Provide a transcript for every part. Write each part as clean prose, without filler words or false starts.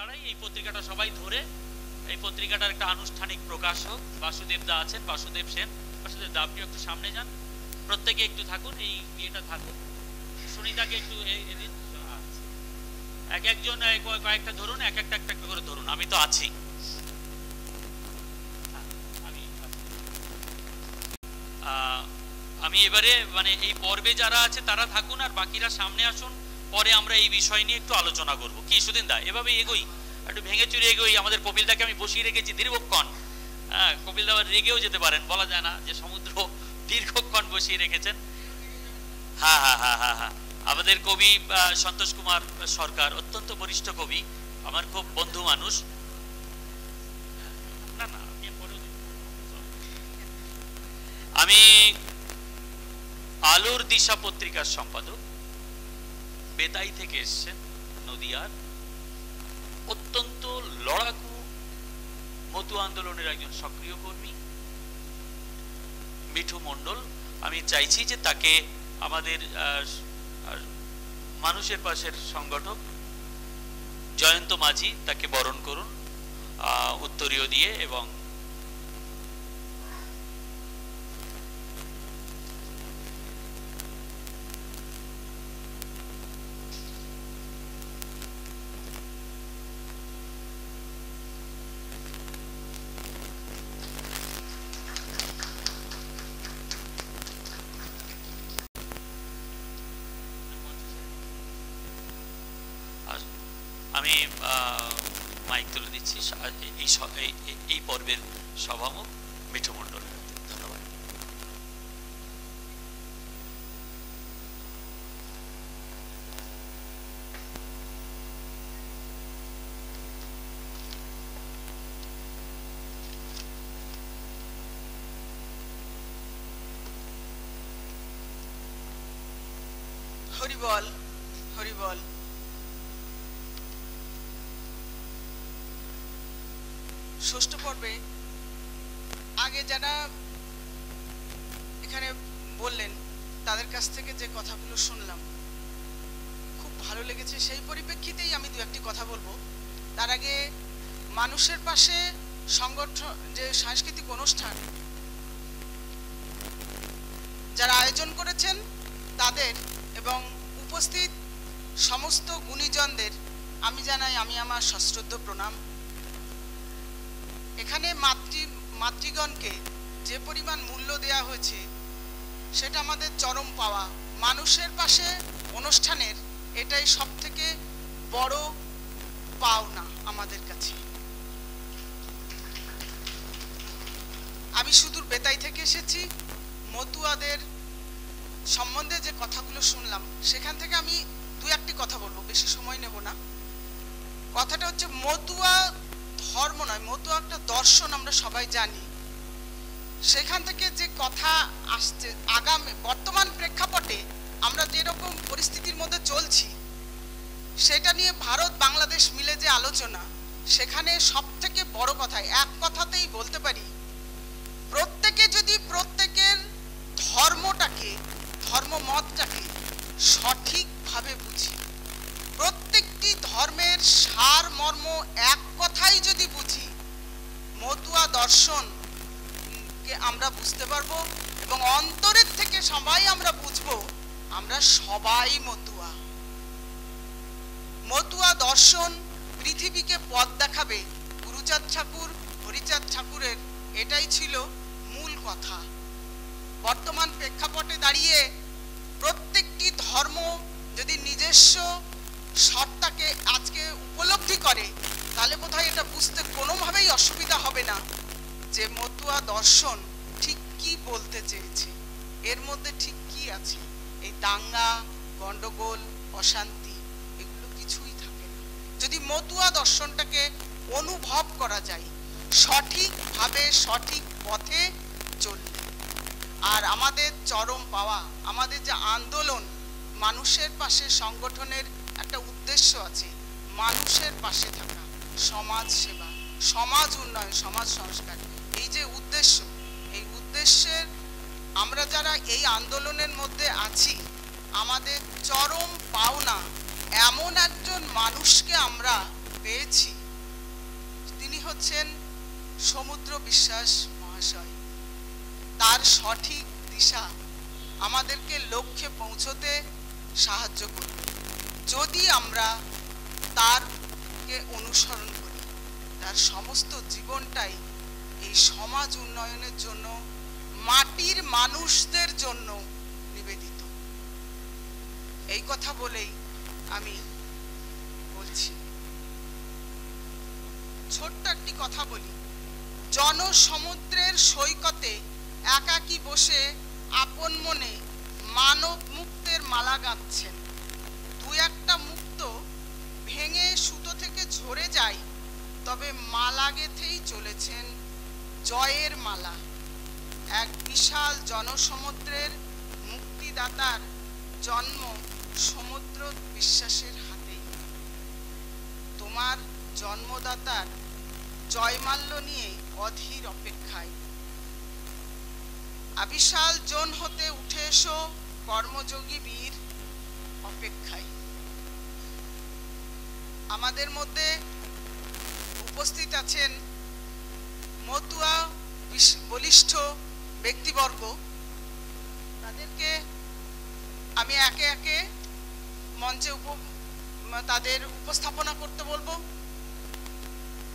দাঁড়াই, এই পত্রিকাটা সবাই ধরে, এই পত্রিকাটার একটা আনুষ্ঠানিক প্রকাশক বাসুদেব দা আছেন, বাসুদেব সেন। বাসুদেব দা আপনি একটু সামনে যান, প্রত্যেকে একটু থাকুন, এই ইয়েটা থাকুন। সুনিতাকে একটু এদিন, এক একজন কয়েকটা ধরুন, এক একটা একটা করে ধরুন। আমি তো আছি। আমি এবারে মানে এই পর্বে যারা আছে তারা থাকুন, আর বাকিরা সামনে আসুন। পরে আমরা এই বিষয় নিয়ে একটু আলোচনা করব। কি সুদিন দা, এভাবে এগোই, একটু ভেঙে চুরে এগোই। আমাদের কপিলদাকে আমি বসিয়ে রেখেছি দীর্ঘক্ষণ। হ্যাঁ, কপিলদা আবার রেগেও যেতে পারেন, বলা যায় না যে সমুদ্র দীর্ঘক্ষণ বসিয়ে রেখেছেন। হ্যাঁ হ্যাঁ হ্যাঁ হ্যাঁ হ্যাঁ, আমাদের কবি সন্তোষ কুমার সরকার, অত্যন্ত বরিষ্ঠ কবি, আমার খুব বন্ধু মানুষ। না না, আমি আলোর দিশা পত্রিকার সম্পাদক, বেতাই থেকে এসছেন, নদিয়ার, অত্যন্ত লড়াকু মতু আন্দোলনের একজন সক্রিয় কর্মী মিঠু মণ্ডল। আমি চাইছি যে তাকে আমাদের মানুষের পাশের সংগঠক জয়ন্ত মাঝি তাকে বরণ করুন উত্তরীয় দিয়ে। এবং আমি মাইক তুলে দিচ্ছি এই পর্বের সভামুখ মিঠু মণ্ডল। ধন্যবাদ। হরিবল হরিবল। ষষ্ঠ পর্বে আগে যারা এখানে বললেন তাদের কাছ থেকে যে কথাগুলো শুনলাম খুব ভালো লেগেছে। সেই পরিপ্রেক্ষিতেই আমি দু একটি কথা বলবো। তার আগে মানুষের পাশে সংগঠন যে সাংস্কৃতিক অনুষ্ঠান যারা আয়োজন করেছেন তাদের এবং উপস্থিত সমস্ত গুণীজনদের আমি জানাই আমি আমার সশ্রদ্ধ প্রণাম। এখানে মাতৃগণকে যে পরিমাণ মূল্য দেয়া হয়েছে সেটা আমাদের চরম পাওয়া। মানুষের পাশে অনুষ্ঠানের এটাই সবথেকে বড় পাওনা আমাদের কাছে। আমি সুদূর বেতাই থেকে এসেছি। মতুয়াদের সম্বন্ধে যে কথাগুলো শুনলাম সেখান থেকে আমি দু একটি কথা বলবো, বেশি সময় নেব না। কথাটা হচ্ছে মতুয়া ধর্ম নয়, মতুয়া একটা দর্শন, আমরা সবাই জানি। সেখান থেকে যে কথা আসছে আগামী বর্তমান প্রেক্ষাপটে আমরা যেরকম পরিস্থিতির মধ্যে চলছি সেটা নিয়ে ভারত বাংলাদেশ মিলে যে আলোচনা, সেখানে সব থেকে বড় কথা এক কথাতেই বলতে পারি, প্রত্যেকে যদি প্রত্যেকের ধর্মটাকে ধর্মমতটাকে সঠিকভাবে বুঝি, প্রত্যেকটি ধর্মের সার মর্ম এক কথাই যদি বুঝি, মতুয়া দর্শনকে আমরা বুঝতে পারবো এবং অন্তরের থেকে সবাই আমরা বুঝবো আমরা সবাই মতুয়া। মতুয়া দর্শন পৃথিবীকে পথ দেখাবে। গুরুচাঁদ ঠাকুর, হরিচাঁদ ঠাকুরের এটাই ছিল মূল কথা। বর্তমান প্রেক্ষাপটে দাঁড়িয়ে প্রত্যেকটি ধর্ম যদি নিজস্ব সত্তাকে আজকে উপলব্ধি করে তাহলে বোধহয় এটা বুঝতে কোনোভাবেই অসুবিধা হবে না যে মতুয়া দর্শন ঠিক কি বলতে চেয়েছে, এর মধ্যে ঠিক কি আছে। এই দাঙ্গা, গন্ডগোল, অশান্তি এগুলো কিছুই থাকে না যদি মতুয়া দর্শনটাকে অনুভব করা যায় সঠিকভাবে, সঠিক পথে চললে। আর আমাদের চরম পাওয়া, আমাদের যে আন্দোলন, মানুষের পাশে সংগঠনের একটা উদ্দেশ্য আছে, মানুষের পাশে থাকা, সমাজ সেবা, সমাজ উন্নয়ন, সমাজ সংস্কার, এই যে উদ্দেশ্য, এই উদ্দেশ্যের আমরা যারা এই আন্দোলনের মধ্যে আছি, আমাদের চরম পাওনা এমন একজন মানুষকে আমরা পেয়েছি তিনি হচ্ছেন সমুদ্র বিশ্বাস মহাশয়। তার সঠিক দিশা আমাদেরকে লক্ষ্যে পৌঁছতে সাহায্য করবে যদি আমরা তারকে অনুসরণ করি। তার সমস্ত জীবনটাই এই সমাজ উন্নয়নের জন্য, মাটির মানুষদের জন্য নিবেদিত। এই কথা বলেই আমি বলছি। ছোট্ট একটি কথা বলি। জনসমুদ্রের সৈকতে একাকী বসে আপন মনে মানব মুক্তের মালা গাঁথছেন। দু একটা মুক্ত ভেঙে সুতো থেকে ঝরে যায়, তবে মালা গেঁথেই চলেছেন জয়ের মালা। এক বিশাল জনসমুদ্রের মুক্তিদাতার জন্ম সমুদ্র বিশ্বাসের হাতেই। তোমার জন্মদাতার জয়মাল্য নিয়ে অধীর অপেক্ষায়। আবিশাল জন হতে উঠে এসো কর্মযোগী বীর অপেক্ষায়। আমাদের মধ্যে উপস্থিত আছেন মতুয়া বলিষ্ঠ ব্যক্তিবর্গ। তাদেরকে আমি একে একে মঞ্চে তাদের উপস্থাপনা করতে বলবো।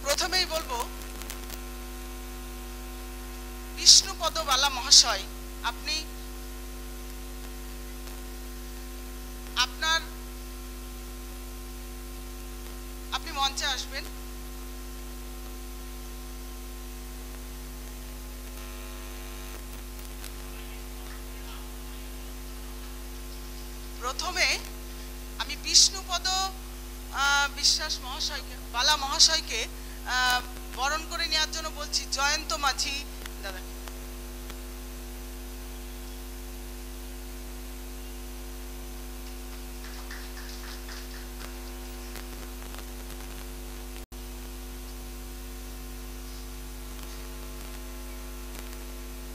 প্রথমেই বলবো বিষ্ণুপদ বালা মহাশয়, আপনি মঞ্চে আসবেন। প্রথমে আমি বিষ্ণুপদ বিশ্বাস মহাশয়কে, বালা মহাশয়কে বরণ করে নেওয়ার জন্য বলছি। জয়ন্ত মাঝি দাদা,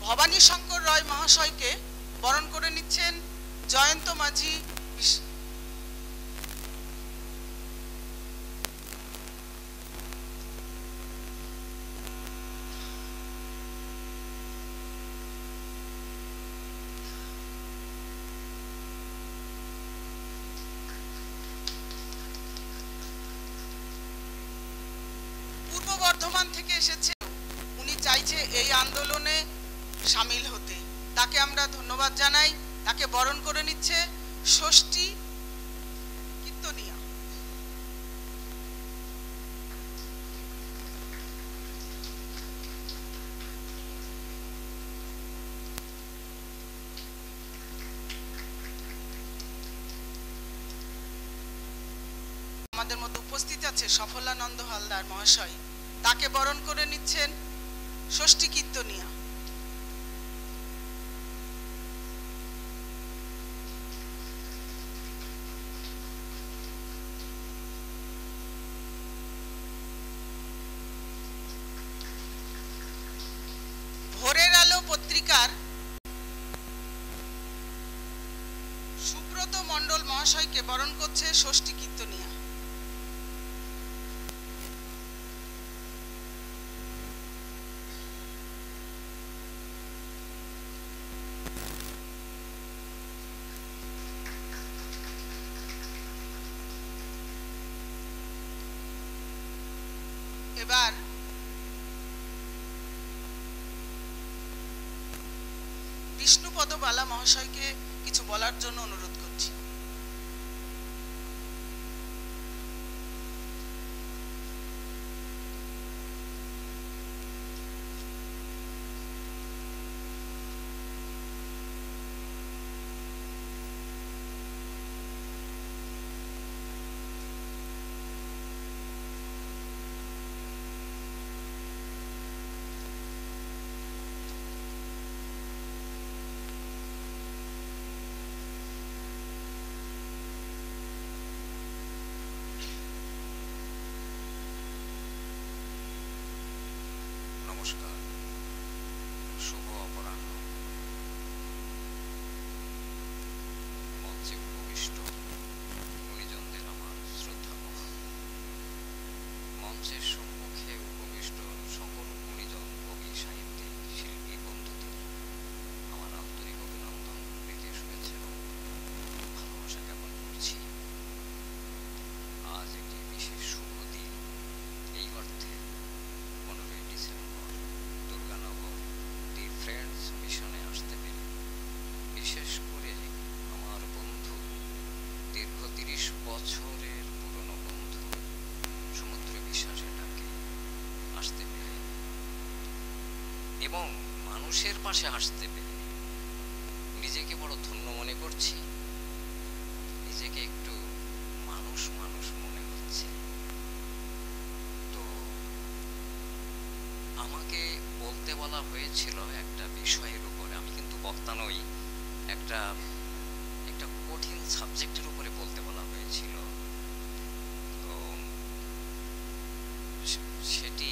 ভবানী শঙ্কর রায় মহাশয়কে বরণ করে নিচ্ছেন জয়ন্ত মাঝি। পূর্ব বর্ধমান থেকে এসেছে, উনি চাইছে এই আন্দোলনে সামিল হতে। তাকে আমরা ধন্যবাদ জানাই। তাকে বরণ করে নিচ্ছে ষষ্ঠী কীর্তনিয়া। আমাদের মধ্যে উপস্থিত আছে সফলানন্দ হালদার মহাশয়। তাকে বরণ করে নিচ্ছেন ষষ্ঠী কীর্তনিয়া। ভোরের আলো পত্রিকার সুব্রত মণ্ডল মহাশয়কে বরণ করছে ষষ্ঠী কীর্তনিয়া। এবার বিষ্ণুপদ বালা মহাশয়কে কিছু বলার জন্য অনুরোধ করছি। মঞ্চের সম্মুখে উপবিষ্ট সকল গুণীজন, কবি, সাহিত্যিক, শিল্পী বন্ধুদের আমার আন্তরিক অভিনন্দন, প্রীতি, শুভেচ্ছা এবং ভালোবাসা জ্ঞাপন করছি। আজ একটি বিশেষ শুভ দিন। এই অর্থে 15ই ডিসেম্বর দুর্গানগর দি ফ্রেন্ডস মিশনে আসতে পেরে, বিশেষ করে আমার বন্ধু, দীর্ঘ 30 বছরের পুরনো বন্ধু সমুদ্র বিশ্বাসের ডাকে আসতে পেরে এবং মানুষের পাশে আসতে পেরে নিজেকে বড় ধন্য মনে করছি। নিজেকে একটু মানুষ মানুষ মনে হচ্ছে। তো আমাকে বলতে বলা হয়েছিল একটা বিষয়ের উপরে, আমি কিন্তু বক্তা নই, একটা কঠিন সাবজেক্টের উপরে বলতে বলা হয়েছিল। তো সেটি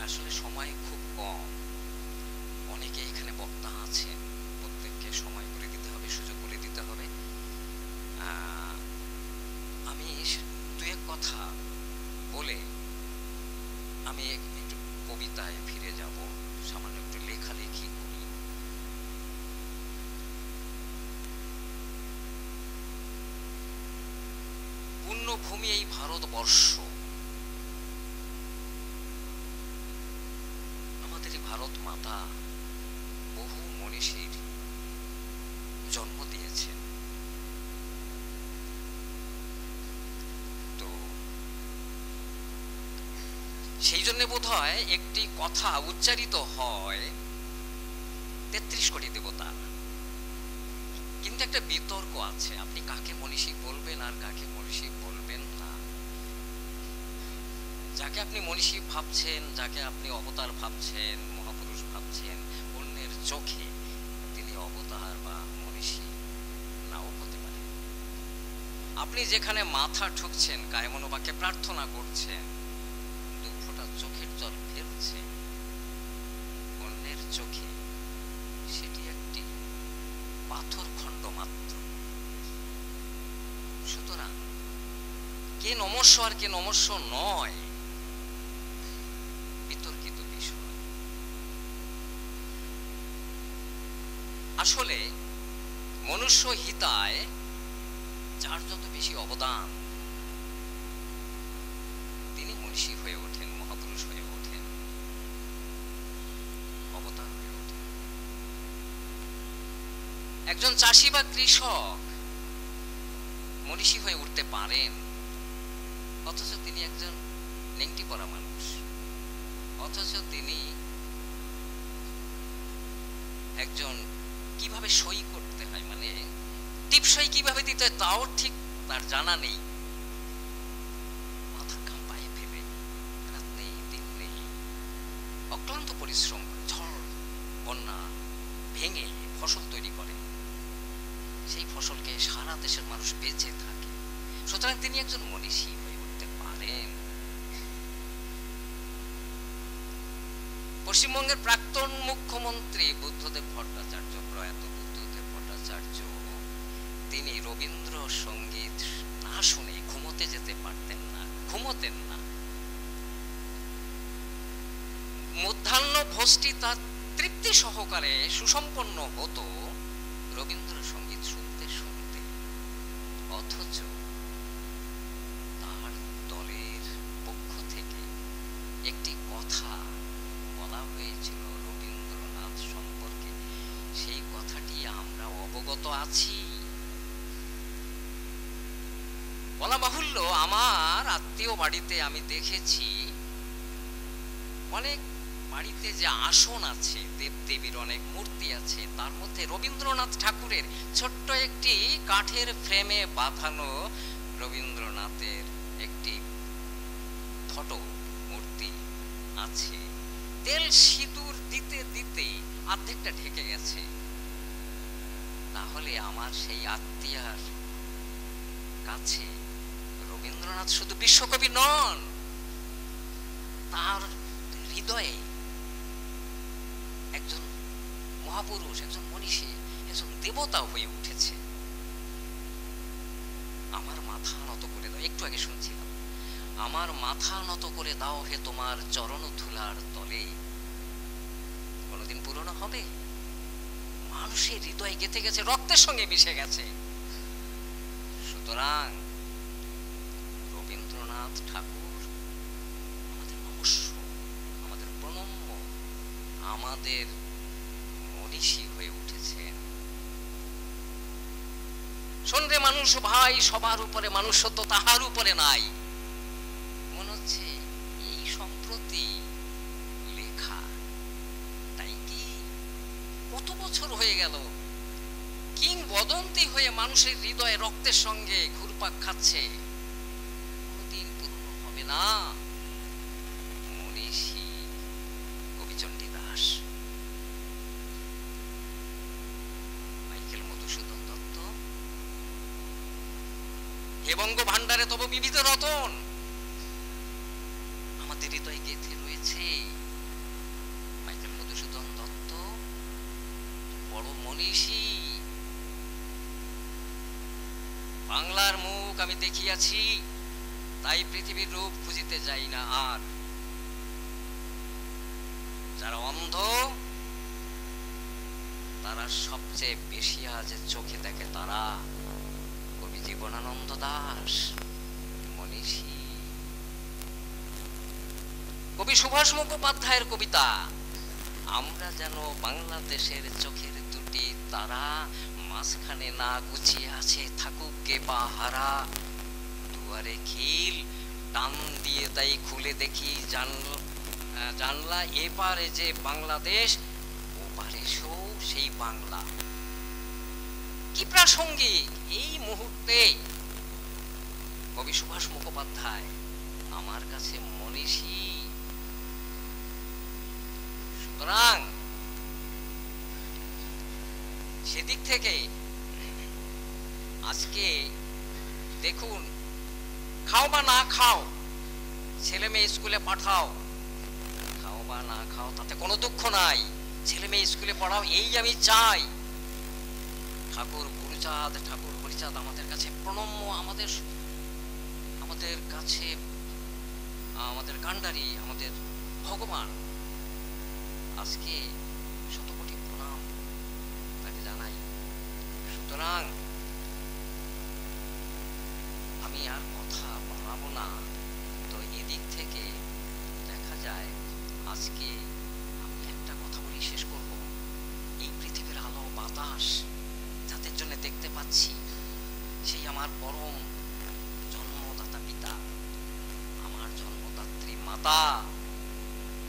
আসলে সময় খুব কম, অনেকে এখানে বক্তা আছেন, প্রত্যেককে সময় করে দিতে হবে, সুযোগ করে দিতে হবে। আমি দু এক কথা বলে আমি একটু কবিতায় ফিরে যাব, সামান্য একটু লেখালেখি করি। পুণ্যভূমি এই ভারতবর্ষ, আমাদের এই ভারত মাতা বহু মনীষীর জন্ম দিয়েছেন। তো সেই জন্য বোধহয় একটি কথা উচ্চারিত হয় 33 কোটি দেবতা, কিন্তু একটা বিতর্ক আছে, আপনি কাকে মনীষী বলবেন আর কাকে মনীষী বলবেন না। যাকে আপনি মনীষী ভাবছেন, যাকে আপনি অবতার ভাবছেন, মহাপুরুষ ভাবছেন, অন্যের চোখে তিনি অবতার বা মনীষী নাও হতে পারে। আপনি যেখানে মাথা ঠুকছেন, কায়মনোবাক্যে প্রার্থনা করছেন, দু ফোঁটা চোখের জল ফেলছে অন্যের চোখে, সেটি একটি পাথর খণ্ড মাত্র। সুতরাং কে নমস্য আর কে নমস্য নয় বিতর্কিত বিষয়। আসলে মনুষ্য হিতায় যার যত বেশি অবদান, তিনি মনীষী হয়ে ওঠেন, মহাপুরুষ হয়ে ওঠেন, অবতার হয়ে ওঠেন। একজন চাষি বা কৃষক মনীষী হয়ে উঠতে পারেন, অথচ তিনি একজন নেংটি পরা মানুষ, অথচ তিনি একজন কিভাবে সই করতে হয়, মানে টিপসই কিভাবে দিতে হয় তাও ঠিক তার জানা নেই। মাথা ঘাম পায়ে ফেলে রাত নেই দিন নেই অক্লান্ত পরিশ্রম করে ঝড় বন্যা ভেঙে ফসল তৈরি করে, সেই ফসলকে সারা দেশের মানুষ বেঁচে থাকে। সুতরাং তিনি একজন মনীষী হয়ে উঠতে পারেন। পশ্চিমবঙ্গের প্রাক্তন মুখ্যমন্ত্রী বুদ্ধদেব ভট্টাচার্য, প্রয়াত বুদ্ধদেব ভট্টাচার্য, তিনি রবীন্দ্র সঙ্গীত না শুনে ঘুমোতে যেতে পারতেন না, ঘুমোতেন না। মধ্যাহ্ন ভোজটি তার তৃপ্তি সহকারে সুসম্পন্ন হতো রবীন্দ্র সঙ্গীত শুনতে শুনতে। অথচ তার দলের পক্ষ থেকে একটি কথা বলা হয়েছিল রবীন্দ্রনাথ সম্পর্কে, সেই কথাটি আমরা অবগত আছি। বলা বাহুল্য, আমার আত্মীয় বাড়িতে আমি দেখেছি অনেক বাড়িতে যে আসন আছে, দেবদেবীর অনেক মূর্তি আছে, তার মধ্যে রবীন্দ্রনাথ ঠাকুরের ছোট্ট একটি কাঠের ফ্রেমে বাঁধানো রবীন্দ্রনাথের একটি ফটো মূর্তি আছে। তেল সিঁদুর দিতে দিতে অর্ধেকটা ঢেকে গেছে। তাহলে আমার সেই আত্মীয়ার কাছে রবীন্দ্রনাথ শুধু বিশ্বকবি নন, তার হৃদয়ে একজন মহাপুরুষ, একজন মনীষী, একজন দেবতা হয়ে উঠেছে। আমার মাথা নত করে দাও। একটু আগে শুনছিলাম আমার মাথা নত করে দাও হে তোমার চরণ ধুলার তলে। কোনোদিন পুরনো হবে? মানুষের হৃদয় গেঁথে গেছে, রক্তের সঙ্গে মিশে গেছে। সুতরাং রবীন্দ্রনাথ ঠাকুর আমাদের নমস্য, আমাদের প্রণম্য, আমাদের মনীষী হয়ে উঠেছেন। শোন রে মানুষ ভাই, সবার উপরে মানুষত্ব, তাহার উপরে নাই। মনে হচ্ছে এই সম্প্রতি লেখা, তাই কি কত বছর হয়ে গেল কিংবদন্তি হয়ে মানুষের হৃদয়ে রক্তের সঙ্গে ঘুরপাক খাচ্ছে। কোনদিন পুরনো হবে না। মনীষী কবিচণ্ডী দাস, মাইকেল মধুসূদন দত্ত, হে বঙ্গ ভাণ্ডারে তব বিবিধ রতন আমাদের হৃদয়ে গেঁথে রয়েছে। মাইকেল মধুসূদন দত্ত বড় মনীষী। বাংলার মুখ আমি দেখিয়াছি, তাই পৃথিবীর রূপ খুঁজিতে যাই না আর। যারা অন্ধ তারা সবচেয়ে বেশি আজ চোখে দেখে তারা। কবি জীবনানন্দ দাশ মনীষী। কবি সুভাষ মুখোপাধ্যায়ের কবিতা, আমরা যেন বাংলাদেশের চোখের দুটি তারা, মাঝখানে না গুছিয়ে আছে থাকুক কে পাহারা। দুয়ারে খিল টান দিয়ে তাই খুলে দেখি জানলা, এপারে যে বাংলাদেশ, ওপারে সেই বাংলা। কি প্রাসঙ্গিক এই মুহূর্তে! কবি সুভাষ মুখোপাধ্যায় আমার কাছে মনীষী। সুতরাং সেদিক থেকে আজকে দেখুন, খাও বা না খাও, ছেলে মেয়ে স্কুলে পাঠাও, খাও বা না খাও তাতে কোনো দুঃখ নাই, ছেলে মেয়ে স্কুলে পড়াও, এই আমি চাই। ঠাকুর গুরুচাঁদ, ঠাকুর হরিচাঁদ আমাদের কাছে প্রণম্য, আমাদের কাছে আমাদের কাণ্ডারি, আমাদের ভগবান। আজকে শতকোটি প্রণাম তাকে জানাই। সুতরাং আমি আর কথা বাড়াবো না। তো এদিক থেকে দেখা যায় আজকে আমি একটা কথা বলি শেষ করব। এই পৃথিবীর আলো বাতাস যাদের জন্য দেখতে পাচ্ছি, সেই আমার পরম জন্মদাতা পিতা, আমার জন্মদাত্রী মাতা,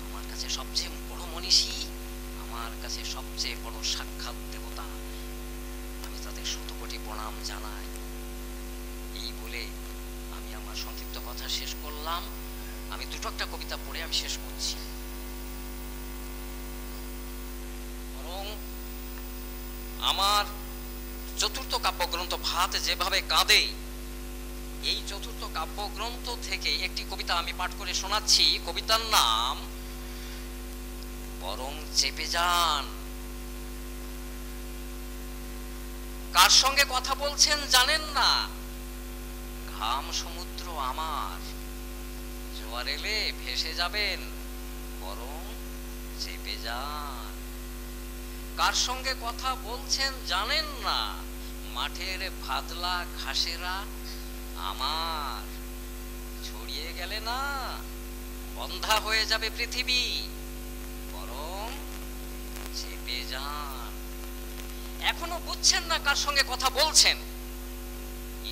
আমার কাছে সবচেয়ে বড় মনীষী, আমার কাছে সবচেয়ে বড় সাক্ষাৎ দেবতা। আমি তাদের শতকোটি প্রণাম জানাই। এই বলে আমি আমার সংক্ষিপ্ত কথা শেষ করলাম। আমি দুটো একটা কবিতা পড়ে আমি শেষ করছি। বরং আমার চতুর্থ কাব্যগ্রন্থ ভাত যেভাবে কাঁদে, এই চতুর্থ কাব্যগ্রন্থ থেকে একটি কবিতা আমি পাঠ করে শোনাচ্ছি। কবিতার নাম বরং চেপে যান। কার সঙ্গে কথা বলছেন জানেন না, ঘাম সমুদ্র আমার, জোয়ার এলে ভেসে যাবেন, বরং চেপে যান। কার সঙ্গে কথা বলছেন জানেন না, মাঠের ভাদলা ঘাসেরা আমার, ছড়িয়ে গেলে না বন্ধা হয়ে যাবে পৃথিবী, বরং চেপে যান। এখনো বুঝছেন না কার সঙ্গে কথা বলছেন?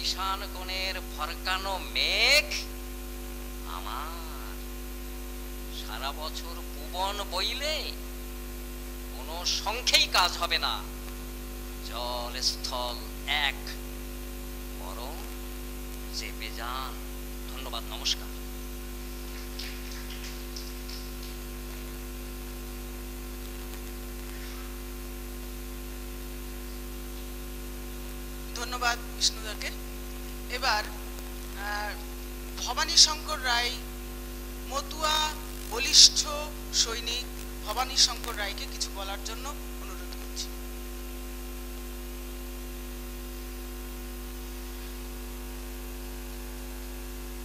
ঈশান কোণের ফরকানো মেঘ আমার, সারা বছর পুবন বইলে কোনো সংখ্যেই কাজ হবে না, জল স্থল এক, বরং চেপে যান। ধন্যবাদ, নমস্কার। ধন্যবাদ বিষ্ণুদাকে। এবার ভবানী শঙ্কর রায়, মতুয়া বলিষ্ঠ সৈনিক ভবানী শঙ্কর রায়কে কিছু বলার জন্য অনুরোধ করছি।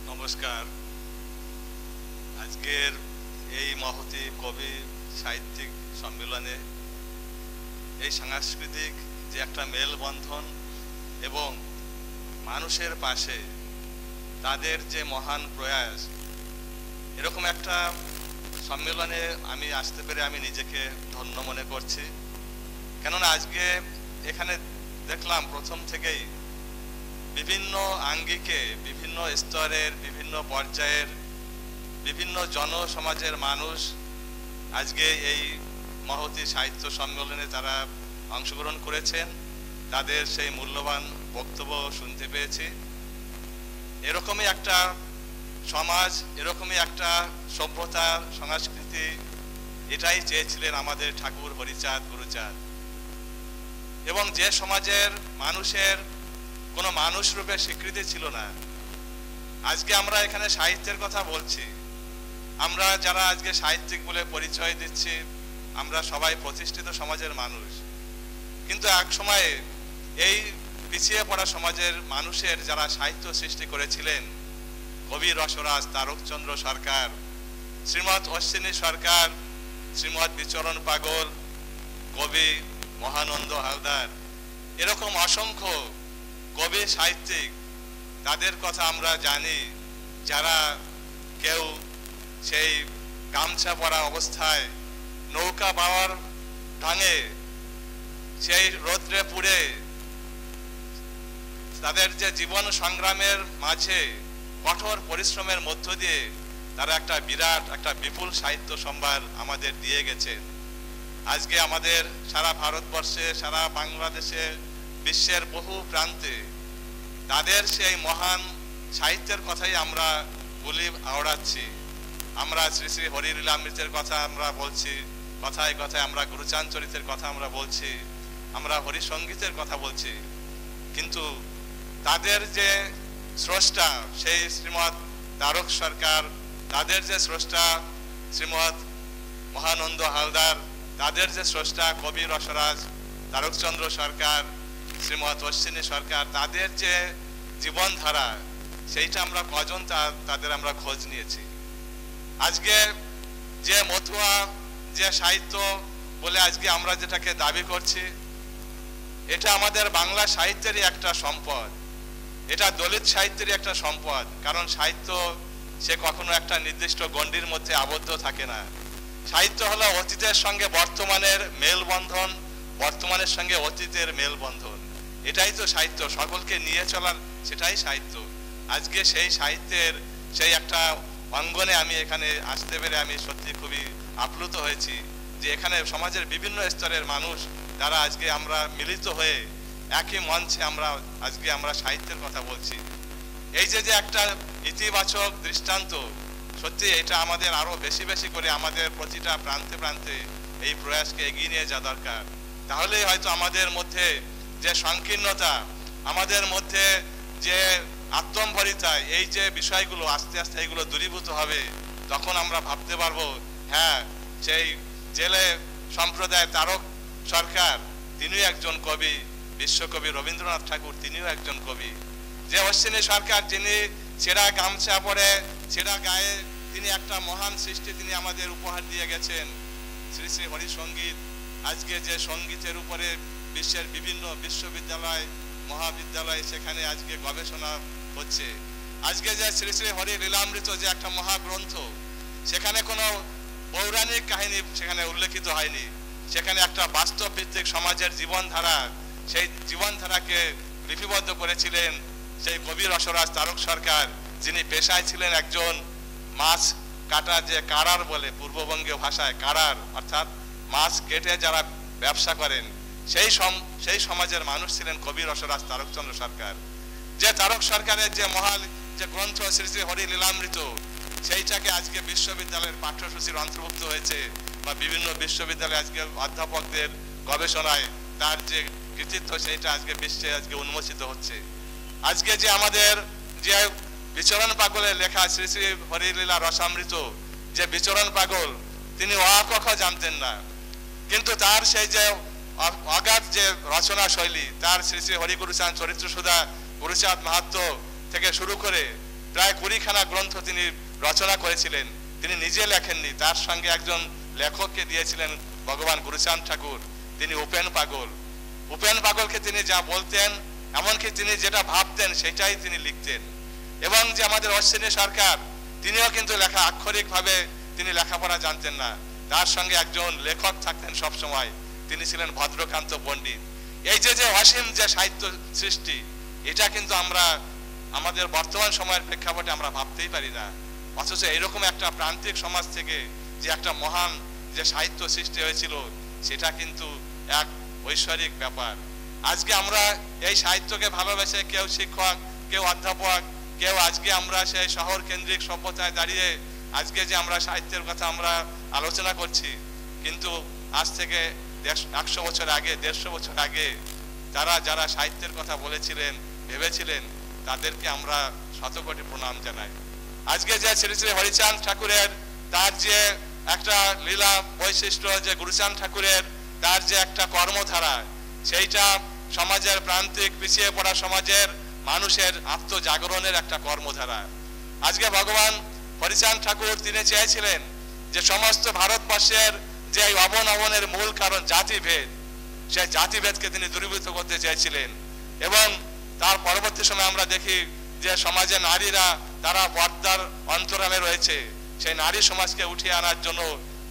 নমস্কার। আজকের এই মহতী কবি সাহিত্যিক সম্মেলনে এই সাংস্কৃতিক যে একটা মেলবন্ধন এবং মানুষের পাশে তাদের যে মহান প্রয়াস, এরকম একটা সম্মেলনে আমি আসতে পেরে আমি নিজেকে ধন্য মনে করছি। কেননা আজকে এখানে দেখলাম প্রথম থেকেই বিভিন্ন আঙ্গিকে, বিভিন্ন স্তরের, বিভিন্ন পর্যায়ের, বিভিন্ন জনসমাজের মানুষ আজকে এই মহতী সাহিত্য সম্মেলনে তারা অংশগ্রহণ করেছেন। তাদের সেই মূল্যবান বক্তব্য শুনতে পেয়েছি। এরকমই একটা সমাজ, এরকমই একটা সভ্যতা, সংস্কৃতি, এটাই চেয়েছিলেন আমাদের ঠাকুর হরিচাঁদ গুরুচাঁদ। এবং যে সমাজের মানুষের কোনো মানুষ রূপে স্বীকৃতি ছিল না, আজকে আমরা এখানে সাহিত্যের কথা বলছি, আমরা যারা আজকে সাহিত্যিক বলে পরিচয় দিচ্ছি, আমরা সবাই প্রতিষ্ঠিত সমাজের মানুষ। কিন্তু এক সময়ে এই পিছিয়ে পড়া সমাজের মানুষের যারা সাহিত্য সৃষ্টি করেছিলেন, কবি রসরাজ তারকচন্দ্র সরকার, শ্রীমৎ অশ্বিনী সরকার, শ্রীমৎ বিচরণ পাগল, কবি মহানন্দ হালদার, এরকম অসংখ্য কবি সাহিত্যিক, তাদের কথা আমরা জানি, যারা কেউ সেই গামছা পরা অবস্থায় নৌকা পাওয়ার ঢঙে সেই রৌদ্রে পুড়ে তাদের যে জীবন সংগ্রামের মাঝে কঠোর পরিশ্রমের মধ্য দিয়ে তারা একটা বিরাট, একটা বিপুল সাহিত্য সম্ভার আমাদের দিয়ে গেছেন। আজকে আমাদের সারা ভারতবর্ষে, সারা বাংলাদেশে, বিশ্বের বহু প্রান্তে তাদের সেই মহান সাহিত্যের কথাই আমরা বলি আওড়াচ্ছি। আমরা শ্রী শ্রী হরিলীলামৃতের কথা আমরা বলছি, কথায় কথায় আমরা গুরুচাঁদ চরিত্রের কথা আমরা বলছি, আমরা হরিসঙ্গীতের কথা বলছি। কিন্তু তাদের যে স্রষ্টা সেই শ্রীমৎ তারক সরকার, তাদের যে স্রষ্টা শ্রীমৎ মহানন্দ হালদার, তাদের যে স্রষ্টা কবি রসরাজ তারকচন্দ্র সরকার, শ্রীমৎ অশ্বিনী সরকার, তাদের যে জীবনধারা, সেইটা আমরা কজন তাদের আমরা খোঁজ নিয়েছি। আজকে যে মতুয়া, যে সাহিত্য বলে আজকে আমরা যেটাকে দাবি করছি, এটা আমাদের বাংলা সাহিত্যেরই একটা সম্পদ, এটা দলিত সাহিত্যেরই একটা সম্পদ। কারণ সাহিত্য সে কখনো একটা নির্দিষ্ট গণ্ডির মধ্যে আবদ্ধ থাকে না। সাহিত্য হলো অতীতের সঙ্গে বর্তমানের মেলবন্ধন, বর্তমানের সঙ্গে অতীতের মেলবন্ধন, এটাই তো সাহিত্য, সকলকে নিয়ে চলার, সেটাই সাহিত্য। আজকে সেই সাহিত্যের সেই একটা অঙ্গনে আমি এখানে আসতে পেরে আমি সত্যি খুবই আপ্লুত হয়েছি যে এখানে সমাজের বিভিন্ন স্তরের মানুষ যারা আজকে আমরা মিলিত হয়ে একই মঞ্চে আমরা সাহিত্যের কথা বলছি। এই যে একটা ইতিবাচক দৃষ্টান্ত, সত্যি এটা আমাদের আরো বেশি বেশি করে আমাদের প্রতিটা প্রান্তে প্রান্তে এই প্রয়াসকে এগিয়ে নিয়ে যাওয়া দরকার। তাহলেই হয়তো আমাদের মধ্যে যে সংকীর্ণতা, আমাদের মধ্যে যে আত্মম্বরিতা, এই যে বিষয়গুলো আস্তে আস্তে এগুলো দূরীভূত হবে। তখন আমরা ভাবতে পারবো, হ্যাঁ, সেই জেলে সম্প্রদায় তারক সরকার তিনিও একজন কবি, বিশ্বকবি রবীন্দ্রনাথ ঠাকুর তিনিও একজন কবি। যে অশ্বিনী সরকার, যিনি ছেঁড়া গামছা পরে ছেঁড়া গায়ে তিনি একটা মহান সৃষ্টি তিনি আমাদের উপহার দিয়ে গেছেন, শ্রী শ্রী হরিসঙ্গীত। আজকে যে সঙ্গীতের উপরে বিশ্বের বিভিন্ন বিশ্ববিদ্যালয়, মহাবিদ্যালয়, সেখানে আজকে গবেষণা হচ্ছে। আজকে যে শ্রী শ্রী হরি লীলামৃত যে একটা মহাগ্রন্থ, সেখানে কোনো পৌরাণিক কাহিনী সেখানে উল্লেখিত হয়নি, সেখানে একটা বাস্তব ভিত্তিক সমাজের জীবনধারা, সেই জীবনধারাকে লিপিবদ্ধ করেছিলেন সেই কবি রসরাজ তারক সরকার, যিনি পেশায় ছিলেন একজন মাছ কাটা, যে কারার বলে পূর্ববঙ্গীয় ভাষায় কারার, অর্থাৎ মাছ কেটে যারা ব্যবসা করেন, সেই সমাজের মানুষ ছিলেন কবি রসরাজ তারকচন্দ্র সরকার। যে তারক সরকারের যে মহান যে গ্রন্থ শ্রী শ্রী হরি লীলামৃত, সেইটাকে আজকে বিশ্ববিদ্যালয়ের পাঠ্যসূচির অন্তর্ভুক্ত হয়েছে, বা বিভিন্ন বিশ্ববিদ্যালয়ে আজকে অধ্যাপকদের গবেষণায় তার যে কৃতিত্ব সেইটা আজকে বিশ্বে আজকে উন্মোচিত হচ্ছে। আজকে যে আমাদের যে বিচরণ পাগলের লেখা শ্রী শ্রী হরিলীলা রসামৃত, যে বিচরণ পাগল তিনি অ ক খ জানতেন না, কিন্তু তার সেই যে অগাধ যে রচনা শৈলী, তার শ্রী শ্রী হরি গুরুচাঁদ চরিত্র সুধা, গুরুচাঁদ মাহাত্ম্য থেকে শুরু করে প্রায় 20খানা গ্রন্থ তিনি রচনা করেছিলেন। তিনি নিজে লেখেননি, তার সঙ্গে একজন লেখককে দিয়েছিলেন ভগবান গুরুচাঁদ ঠাকুর, তিনি উপেন পাগল। উপেন পাগলকে তিনি যা বলতেন, এমনকি তিনি যেটা ভাবতেন সেটাই তিনি লিখতেন। এবং যে আমাদের অশ্বিনী সরকার, তিনিও কিন্তু লেখা আক্ষরিকভাবে তিনি লেখাপড়া জানতেন না, তার সঙ্গে একজন লেখক থাকতেন সবসময়, তিনি ছিলেন ভদ্রকান্ত পণ্ডিত। এই যে অসীম যে সাহিত্য সৃষ্টি, এটা কিন্তু আমরা আমাদের বর্তমান সময়ের প্রেক্ষাপটে আমরা ভাবতেই পারি না। অথচ এরকম একটা প্রান্তিক সমাজ থেকে যে একটা মহান যে সাহিত্য সৃষ্টি হয়েছিল, সেটা কিন্তু এক ঐশ্বরিক ব্যাপার। আজকে আমরা এই সাহিত্যকে ভালোবেসে কেউ শিক্ষক, কেউ অধ্যাপক, কেউ আজকে আমরা সেই শহর কেন্দ্রিক সভ্যতায় দাঁড়িয়ে আজকে যে আমরা সাহিত্যের কথা আমরা আলোচনা করছি, কিন্তু আজ থেকে 100 বছর আগে, 150 বছর আগে যারা সাহিত্যের কথা বলেছিলেন, ভেবেছিলেন, তাদেরকে আমরা শতকোটি প্রণাম জানাই। আজকে যে শ্রী শ্রী হরিচাঁদ ঠাকুরের তার যে একটা লীলা বৈশিষ্ট্য, যে গুরুচাঁদ ঠাকুরের তার যে একটা কর্মধারা, সেইটা সমাজের প্রান্তিক পিছিয়ে পড়া সমাজের মানুষের আত্মজাগরণের একটা কর্মধারা। আজকে ভগবান হরিচাঁদ ঠাকুর তিনি চেয়েছিলেন যে সমস্ত ভারতবর্ষের যে অবনবনের মূল কারণ জাতিভেদ, সেই জাতিভেদকে তিনি দূরীভূত করতে চেয়েছিলেন। এবং তার পরবর্তী সময় আমরা দেখি যে সমাজে নারীরা তারা পর্দার অন্তরালে রয়েছে, সেই নারী সমাজকে উঠিয়ে আনার জন্য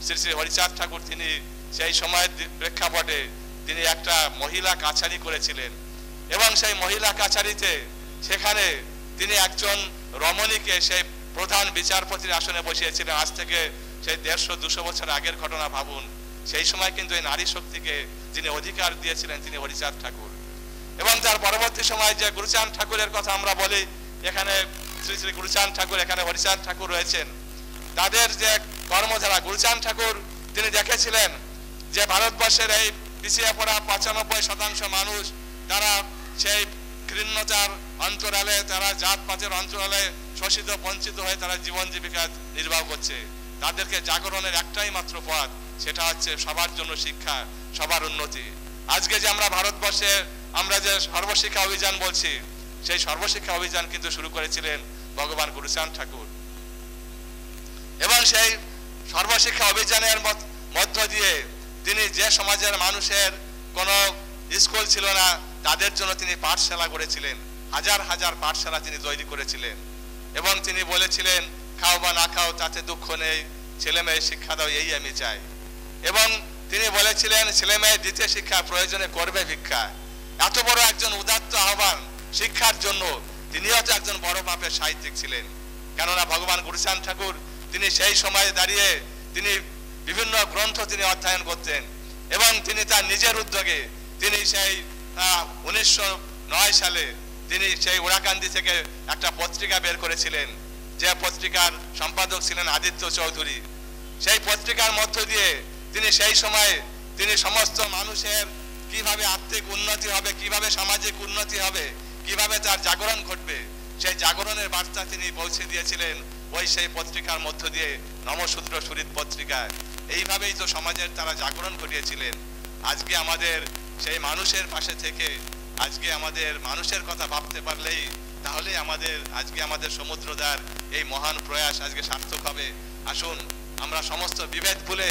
শ্রী শ্রী হরিচাঁদ ঠাকুর তিনি সেই সময়ের প্রেক্ষাপটে তিনি একটা মহিলা কাছারি করেছিলেন। এবং সেই মহিলা কাছারিতে সেখানে তিনি একজন রমণীকে সেই প্রধান বিচারপতির আসনে বসিয়েছিলেন। আজ থেকে সেই 150-200 বছর আগের ঘটনা ভাবুন। সেই সময় কিন্তু এই নারী শক্তিকে যিনি অধিকার দিয়েছিলেন তিনি হরিচাঁদ ঠাকুর। এবং তার পরবর্তী সময় যে গুরুচাঁদ ঠাকুরের কথা আমরা বলি, এখানে শ্রী শ্রী গুরুচাঁদ ঠাকুর, এখানে হরিচাঁদ ঠাকুর রয়েছেন, তাদের যে কর্মধারা, গুরুচাঁদ ঠাকুর তিনি দেখেছিলেন যে ভারতবর্ষের এই পিছিয়ে পড়া 95% মানুষ তারা সেই ঘৃণ্যতার অন্তরালে, তারা জাতপাতের অন্তরালে শোষিত বঞ্চিত হয়ে তারা জীবন জীবিকা নির্বাহ করছে। তাদেরকে জাগরণের একটাই মাত্র পথ, সেটা হচ্ছে সবার জন্য শিক্ষা, সবার উন্নতি। আজকে যে আমরা ভারতবর্ষে আমরা যে সর্বশিক্ষা অভিযান বলছি, সেই সর্বশিক্ষা অভিযান কিন্তু শুরু করেছিলেন ভগবান গুরুচাঁদ ঠাকুর। এবং সেই সর্বশিক্ষা অভিযানের মধ্য দিয়ে তিনি যে সমাজের মানুষের কোনো স্কুল ছিল না, তাদের জন্য তিনি পাঠশালা করেছিলেন, হাজার হাজার পাঠশালা তিনি তৈরি করেছিলেন। এবং তিনি বলেছিলেন, খাও বা না খাও তাতে দুঃখ নেই, ছেলে মেয়ে শিক্ষা দাও এই আমি চাই। এবং তিনি বলেছিলেন, ছেলে মেয়ে দিতে শিক্ষা, প্রয়োজনে করবে ভিক্ষা। এত বড় একজন উদাত্ত আহ্বান শিক্ষার জন্য, তিনিও তো একজন বড় মাপের সাহিত্যিক ছিলেন। কেননা ভগবান গুরুচাঁদ ঠাকুর তিনি সেই সময়ে দাঁড়িয়ে তিনি বিভিন্ন গ্রন্থ তিনি অধ্যয়ন করতেন। এবং তিনি তার নিজের উদ্যোগে তিনি সেই 1909 সালে তিনি সেই ওরাকান্দি থেকে একটা পত্রিকা বের করেছিলেন, যে পত্রিকার সম্পাদক ছিলেন আদিত্য চৌধুরী। সেই পত্রিকার মধ্য দিয়ে তিনি সেই সময়ে তিনি সমস্ত মানুষের কিভাবে আর্থিক উন্নতি হবে, কিভাবে সামাজিক উন্নতি হবে, কিভাবে তার জাগরণ ঘটবে, সেই জাগরণের বার্তা তিনি পৌঁছে দিয়েছিলেন ওই সেই পত্রিকার মধ্য দিয়ে, নমশূদ্র সুরিত পত্রিকায়। এইভাবেই তো সমাজের তারা জাগরণ ঘটিয়েছিলেন। আজকে আমাদের সেই মানুষের পাশে থেকে আজকে আমাদের মানুষের কথা ভাবতে পারলেই তাহলে আজকে আমাদের সমুদ্রদার এই মহান প্রয়াস আজকে সার্থক হবে। আসুন আমরা সমস্ত বিভেদ ভুলে,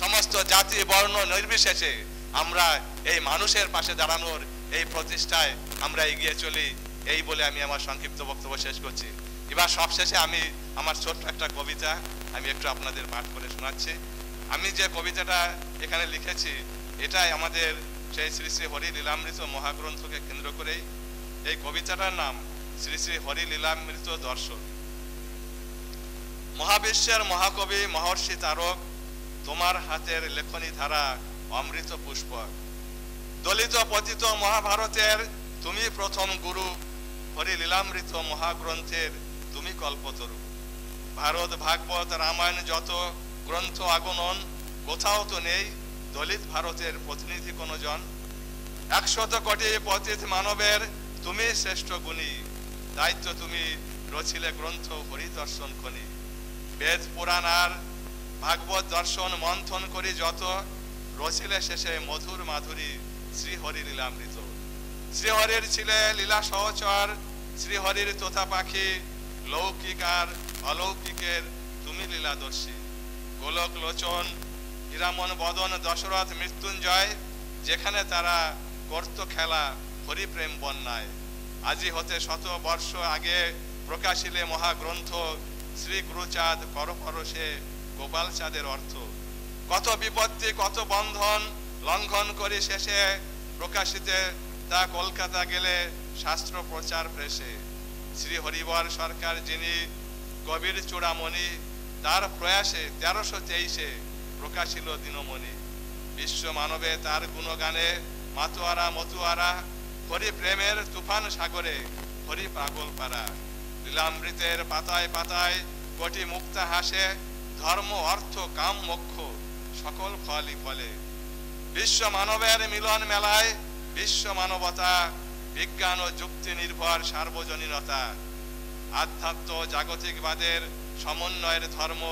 সমস্ত জাতি বর্ণ নির্বিশেষে আমরা এই মানুষের পাশে দাঁড়ানোর এই প্রতিষ্ঠায় আমরা এগিয়ে চলি। এই বলে আমি আমার সংক্ষিপ্ত বক্তব্য শেষ করছি। এবার সবশেষে আমি আমার ছোট্ট একটা কবিতা আমি একটু আপনাদের পাঠ করে শোনাচ্ছি। আমি যে কবিতাটা এখানে লিখেছি, এটাই আমাদের সেই শ্রী শ্রী হরি লীলামৃত মহাগ্রন্থকে কেন্দ্র করেই। এই কবিতাটার নাম শ্রী শ্রী হরি লীলামৃত দর্শন। মহাবিশ্বের মহাকবি মহর্ষি তারক, তোমার হাতের লেখনী ধারা অমৃত পুষ্পক। দলিত পতিত মহাভারতের তুমি প্রথম গুরু, হরি লীলামৃত মহাগ্রন্থের তুমি কল্পতরু। ভারত ভাগবত রামায়ণ যত গ্রন্থ আগমন, কোথাও তো নেই দলিত ভারতের প্রতিনিধি কোনো জন। 100 কোটি পতিত মানবের তুমি শ্রেষ্ঠ গুণী, দায়িত্ব তুমি রচিলে গ্রন্থ হরিদর্শন খনি। বেদ পুরাণ আর ভাগবত দর্শন মন্থন করি যত, রচিলে শেষে মধুর মাধুরী শ্রীহরি লীলামৃত। শ্রীহরির ছিলে লীলা সহচর, শ্রীহরির তোতা পাখি, লৌকিক আর অলৌকিকের তুমি লীলা লীলাদর্শী। গোলক লোচন, হীরামন বদন, দশরথ, মৃত্যুঞ্জয়, যেখানে তারা করত খেলা হরিপ্রেম বন্যায়। আজি হতে 100 বর্ষ আগে প্রকাশিলে মহাগ্রন্থ, শ্রী গুরুচাঁদ করপরশে গোপাল চাঁদের অর্থ। কত বিপত্তি কত বন্ধন লঙ্ঘন করি শেষে, প্রকাশিতে তা কলকাতা গেলে শাস্ত্র প্রচার প্রেসে। শ্রী হরিবর সরকার যিনি কবির চূড়ামণি, তার প্রয়াসে 1323 প্রকাশিল দিনমণি। বিশ্ব মানবে তার গুণগানে মাতোয়ারা মতুয়ারা, হরি প্রেমের তুফান সাগরে হরি পাগল পারা। লীলামৃতের পাতায় পাতায় কোটি মুক্তা হাসে, ধর্ম অর্থ কাম মোক্ষ সকল ফলই ফলে। বিশ্ব মানবের মিলন মেলায় বিশ্ব মানবতা, বিজ্ঞান ও যুক্তি নির্ভর সার্বজনীনতা। আধ্যাত্ম জাগতিকবাদের সমন্বয়ের ধর্ম,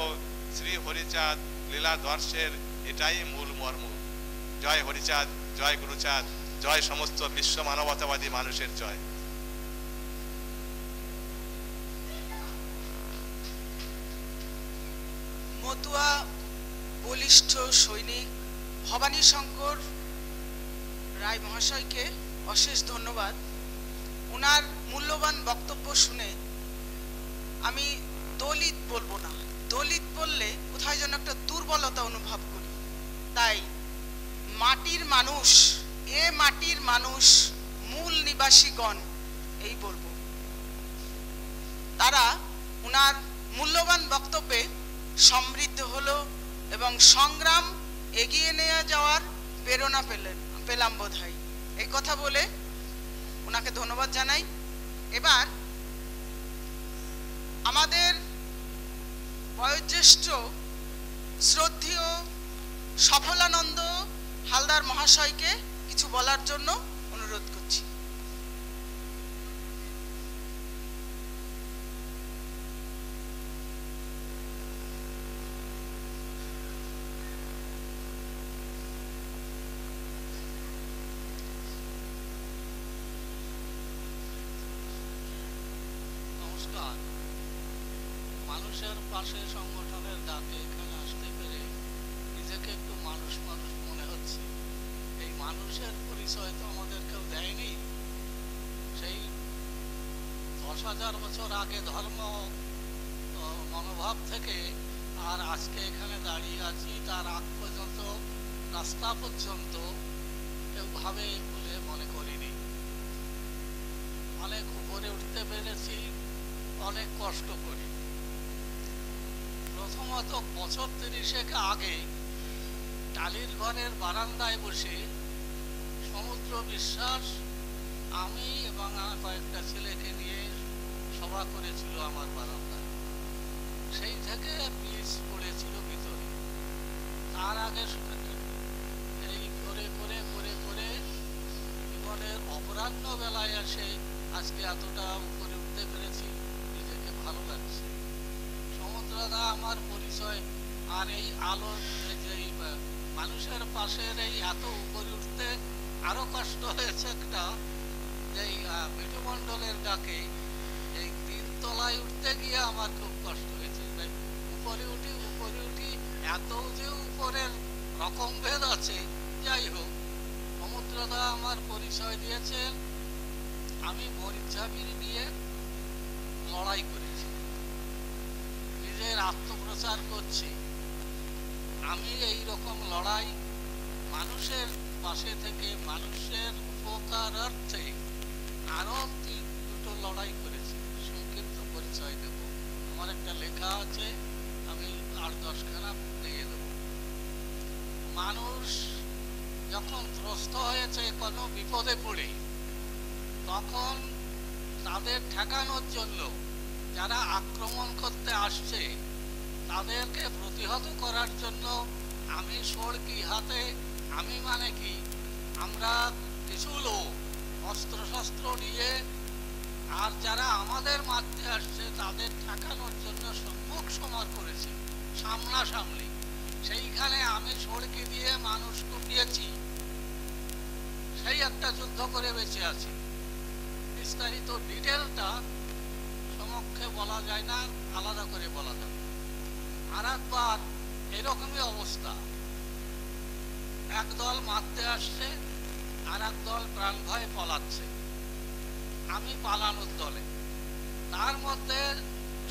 শ্রী হরিচাঁদ লীলাদর্শের এটাই মূল মর্ম। জয় হরিচাঁদ, জয় গুরুচাঁদ, জয় সমস্ত বিশ্ব মানবতাবাদী মানুষের জয়। মতুয়া বলিষ্ঠ সৈনিক ভবানী শঙ্কর রায় মহাশয়কে অশেষ ধন্যবাদ। ওনার মূল্যবান বক্তব্য শুনে আমি দলিত বলবো না, দলিত বললে কোথায় যেন একটা দুর্বলতা অনুভব করি। তাই মাটির মানুষ, এ মাটির মানুষ, মূল নিবাসীগণ এই বলবো। তারা ওনার মূল্যবান বক্তব্যে সমৃদ্ধ হলো এবং সংগ্রাম এগিয়ে নিয়ে যাওয়ার প্রেরণা পেলাম বোধহয়। এই কথা বলে ওনাকে ধন্যবাদ জানাই। এবার আমাদের বয়োজ্যেষ্ঠ শ্রদ্ধেয় সফলানন্দ হালদার মহাশয়কে কিছু বলার জন্য অনুরোধ করছি। নমস্কার। মানুষের পাশে সংগঠনের ডাকে এখানে আসতে পেরে নিজেকে একটু মানুষ মানুষ মনে হচ্ছে। এই মানুষের পরিচয় তো আমাদের কেউ দেয়নি। সেই 10,000 বছর আগে ধর্ম মনোভাব থেকে আর আজকে এখানে দাঁড়িয়ে আছি, তার আগ পর্যন্ত রাস্তা পর্যন্ত কেউ ভাবে বলে মনে করিনি। অনেক উপরে উঠতে পেরেছি, অনেক কষ্ট করি। প্রথমত বছর 30 আগে টালির ঘরের বারান্দায় বসে সমুদ্র বিশ্বাস, আমি এবং কয়েকটা ছেলেকে নিয়ে সভা করেছিল আমার বারান্দায়। সেই থেকে বীজ পড়েছিল ভিতরে। তার আগে এই করে করে করে করে জীবনের অপরাহ্ন বেলায় এসে আজকে এতটা উপরে উঠতে পেরেছি, নিজেকে ভালো লাগছে। সমুদ্রদা আমার পরিচয়। আর এই আলো, যে মানুষের পাশের এই এত উপরে উঠতে আরো কষ্ট হয়েছে একটা, যে মিঠুমণ্ডলের ডাকে এই 3 তলায় উঠতে গিয়ে আমার খুব কষ্ট হয়েছে। উপরে উঠি এত যে উপরের রকম ভেদ আছে। যাই হোক, সমুদ্রদা আমার পরিচয় দিয়েছেন। আমি মরিচাবির নিয়ে লড়াই করেছি, নিজের আত্মপ্রচার করছি। আমি এই রকম লড়াই মানুষের পাশে থেকে মানুষের উপকারার্থে আরো 2টো লড়াই করেছি। সংক্ষিপ্ত পরিচয় দেব। আমার একটা লেখা আছে, আমি 8-10 খানা দিয়ে দেব। মানুষ যখন ত্রস্ত হয়েছে কোনো বিপদে পড়ে, তখন তাদের ঠেকানোর জন্য যারা আক্রমণ করতে আসছে তাদেরকে প্রতিহত করার জন্য আমি সড়কি হাতে, আমি মানে কি, আমরা কিছু লোক অস্ত্রশস্ত্র নিয়ে আর যারা আমাদের মারতে আসছে তাদের ঠেকানোর জন্য সম্মুখ সমর করেছি, সামনাসামনি। সেইখানে আমি সড়কি দিয়ে মানুষ কুপিয়েছি। সেই একটা যুদ্ধ করে বেঁচে আছি। বিস্তারিত ডিটেলটা সমক্ষে বলা যায় না, আলাদা করে বলা যাবে। আর একবার এরকমই অবস্থা, একদল মারতে আসছে আর একদল প্রাণ ভয়ে পলাচ্ছে, আমি পালানোর দলে। তার মধ্যে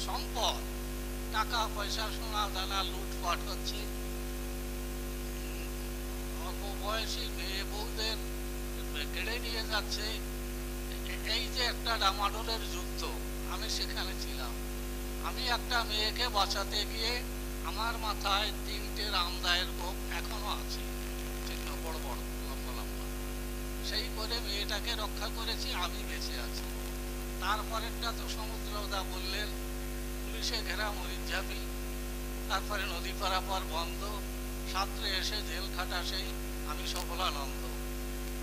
সম্পদ, টাকা পয়সা, সোনা দানা লুটপাট হচ্ছে। অল্প বয়সী মেয়ে বউদের কেড়ে নিয়ে যাচ্ছে। এই যে একটা ডামাডোলের যুদ্ধ, আমি সেখানে ছিলাম। আমি একটা মেয়েকে বাঁচাতে গিয়ে আমার মাথায় 3টে রামদায়ের কোপ এখনো আছে, চিহ্ন বড় বড় লম্বা লম্বা। সেই করে মেয়েটাকে রক্ষা করেছি, আমি বেঁচে আছি। তারপরেরটা তো সমুদ্রদা বললেন, পুলিশে ঘেরা মরিচঝাপি, তারপরে নদী পারাপার বন্ধ, সাঁতরে এসে জেল খাটা, সেই আমি সফলানন্দ।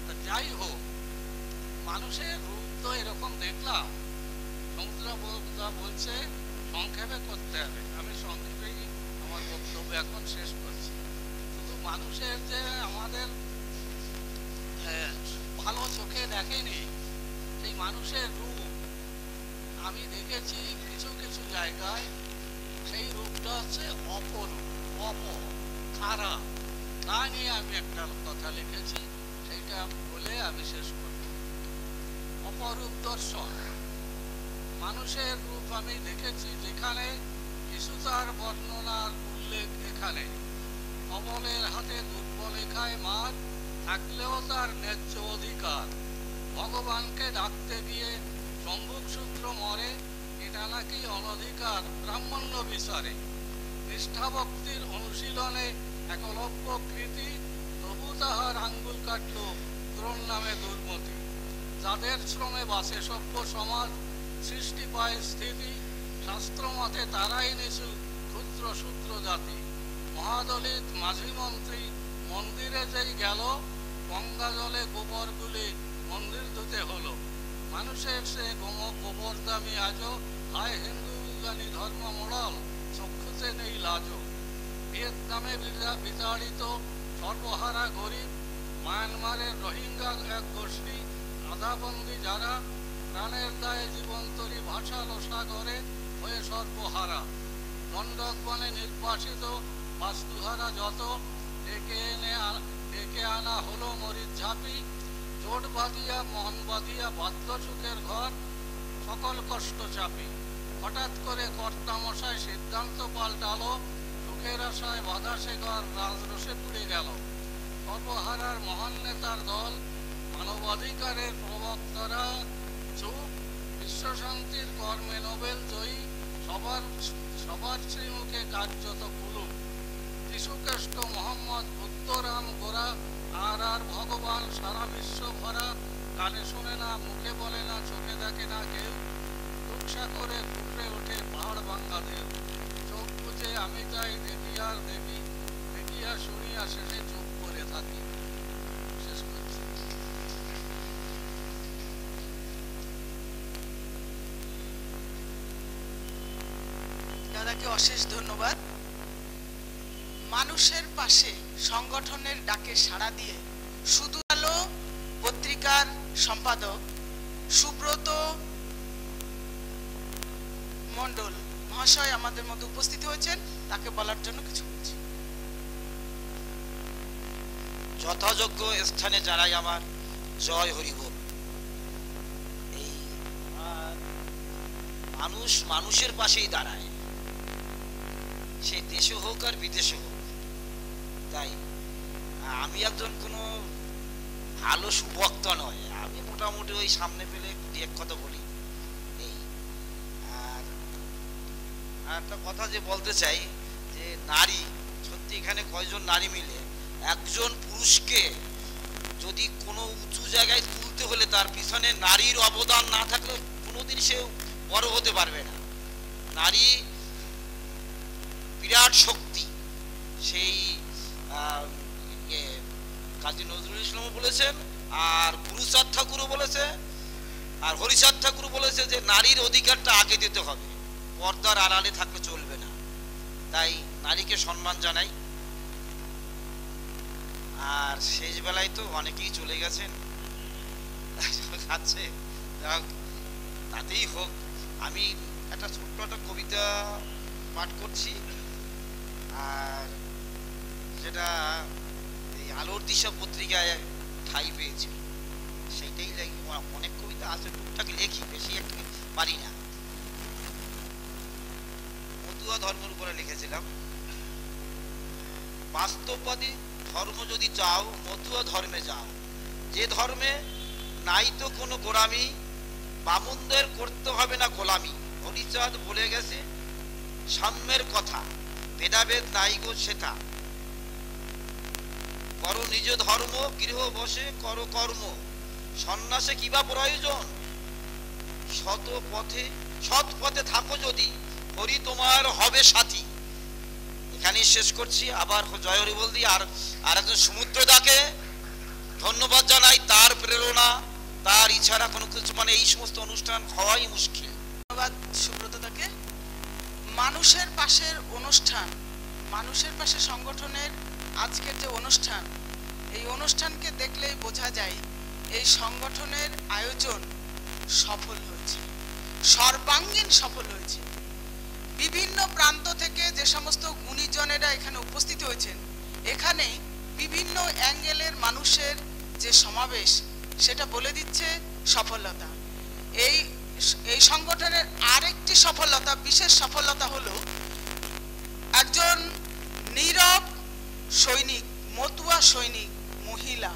তা যাই হোক, মানুষের রূপ তো এরকম দেখলাম। সমুদ্রদা বলছে সংক্ষেপে করতে হবে, আমি সংক্ষেপেই আমার বক্তব্য এখন শেষ করছি। শুধু মানুষের যে আমাদের ভালো চোখে দেখেনি, সেই মানুষের রূপ আমি দেখেছি কিছু কিছু জায়গায়। সেই রূপটা হচ্ছে অপরূপ, খারাপ। তা নিয়ে আমি একটা কথা লিখেছি, সেইটা বলে আমি শেষ করব। অপরূপ দর্শন, মানুষের রূপ আমি দেখেছি যেখানে কিছুতার বর্ণনার উল্লেখ এখানে। অবলের হাতে দুর্বলে খায় মার, থাকলেও তার ন্যায্য অধিকার। ভগবানকে ডাকতে গিয়ে সম্ভুক সূত্র মরে, এটা নাকি অনধিকার ব্রাহ্মণ্য বিচারে। নিষ্ঠাভক্তির অনুশীলনে একলব্য কৃতি, তবু তাহার আঙ্গুল কাটল দ্রোণ নামে দুর্মতি। যাদের শ্রমে বাসে সভ্য সমাজ, সৃষ্টি পায় স্থিতি, শাস্ত্র মতে তারাই নিছু ক্ষুদ্র শূদ্র জাতি। মহাদলিত মাঝি মন্ত্রী মন্দিরে যেই গেল, গঙ্গা জলে গোবর গুলি মন্দির ধুতে হলো। মানুষের সে গোবর দামি আজও, হায় হিন্দু জানি ধর্ম মোড়ল, চক্ষুতে নেই লাজো। ভিয়েতনামে বিতাড়িত সর্বহারা গরিব, মায়ানমারের রোহিঙ্গা এক গোষ্ঠী, আধাবন্দি যারা, প্রাণের দায়ে জীবন্তরী ভাসালো সাগরে হয়ে সর্বহারা। মণ্ডক বনে নির্বাসিত বাস্তুহারা যত, ডেকে আনা হলো মরিচঝাপি। জোট বাঁধিয়া মন বাঁধিয়া বাধ্য সুখের ঘর, সকল কষ্ট চাপি। হঠাৎ করে কর্তামশায় সিদ্ধান্ত পাল্টালো, সুখের আশায় বাধা সে ঘর রাজরসে পুড়ে গেল। সর্বহারার মহান নেতার দল, মানবাধিকারের প্রবক্তারা চুপ। বিশ্বশান্তির কর্মে নোবেল জয়ী, সবার শ্রীমুখে কার্যত কুলুপ। যীশুখ্রিস্ট মোহাম্মদ বুদ্ধরাম গোরা, আর ভগবান সারা বিশ্ব ভরা। কানে শোনে না, মুখে বলে না, চোখে দেখে না কেউ। রুকসা করে ফুটে ওঠে পাহাড় ভাঙ্গা দেব। চোখ বুঝে আমি তাই দেখি আর দেখি, দেখি আর শুনি আর শেষে চুপ করে থাকি। শেষ করছি। দাদাকে অশেষ ধন্যবাদ। মানুষের পাশে সংগঠনের ডাকে সাড়া দিয়ে শুধু আলো পত্রিকার সম্পাদক সুব্রত মণ্ডল মহাশয় আমাদের মধ্যে উপস্থিত হয়েছেন, তাকে বলার জন্য কিছু বলছি। যথাযোগ্য স্থানে জানাই আমার জয় হরিবল। এই মানুষ মানুষের পাশেই দাঁড়ায়, সে দেশে হোক আর বিদেশে হোক। তাই আমি একজন কোনো ভালো সুবক্তা নয়, আমি মোটামুটি ওই সামনে পেলে এক কথা বলি। এই আর একটা কথা যে বলতে চাই, যে নারী সত্যি এখানে কয়জন নারী মিলে একজন পুরুষকে যদি কোনো উঁচু জায়গায় তুলতে হলে তার পিছনে নারীর অবদান না থাকলে কোনোদিন সে বড় হতে পারবে না। নারী বিরাট শক্তি। সেই কাজী নজরুল ইসলামও বলেছেন, আর গুরুচাঁদ ঠাকুরও বলেছে, আর হরিচাঁদ ঠাকুর বলেছে যে নারীর অধিকারটা আগে দিতে হবে, পর্দার আড়ালে থাকলে চলবে না। তাই নারীকে সম্মান জানাই। আর শেষ বেলায় তো অনেকেই চলে গেছেন, খাচ্ছে, তাতেই হোক। আমি একটা ছোট্ট একটা কবিতা পাঠ করছি। যেটা এই আলোর দিশা পত্রিকায় ঠাঁই পেয়েছিল, সেইটাই লেখি। অনেক কবিতা আছে, টুকটাক লেখি, বেশি একটা পারি না। মতুয়া ধর্মের উপরে লিখেছিলাম, বাস্তববাদী ধর্ম যদি চাও মতুয়া ধর্মে যাও, যে ধর্মে নাই তো কোনো গোলামি, বামুনদের করতে হবে না গোলামি। হরিচাঁদ বলে গেছে সাম্যের কথা, ভেদাভেদ নাই গো সেটা। করো নিজ ধর্ম, গৃহ বসে করো কর্ম, সন্ন্যাসে কিবা প্রয়োজন। সৎ পথে থাকো যদি, হরি তোমার হবে সাথী। এখানেই শেষ করছি। আবার জয় হরি বল দিই। আর একজন সমুদ্রদাকে ধন্যবাদ জানাই, তার প্রেরণা, তার ইচ্ছারা কোনো কিছু মানে এই সমস্ত অনুষ্ঠান হওয়াই মুশকিল। ধন্যবাদ সুব্রতদাকে। মানুষের পাশের অনুষ্ঠান, মানুষের পাশে সংগঠনের আজকের যে অনুষ্ঠান, এই অনুষ্ঠানকে দেখলেই বোঝা যায় এই সংগঠনের আয়োজন সফল হয়েছে, সর্বাঙ্গীন সফল হয়েছে। বিভিন্ন প্রান্ত থেকে যে সমস্ত গুণীজনেরা এখানে উপস্থিত হয়েছেন, এখানে বিভিন্ন অ্যাঙ্গেলের মানুষের যে সমাবেশ, সেটা বলে দিচ্ছে সফলতা। এই সংগঠনের আরেকটি সফলতা, বিশেষ সফলতা হলো একজন নীরব সৈনিক, মতুয়া সৈনিক মহিলা,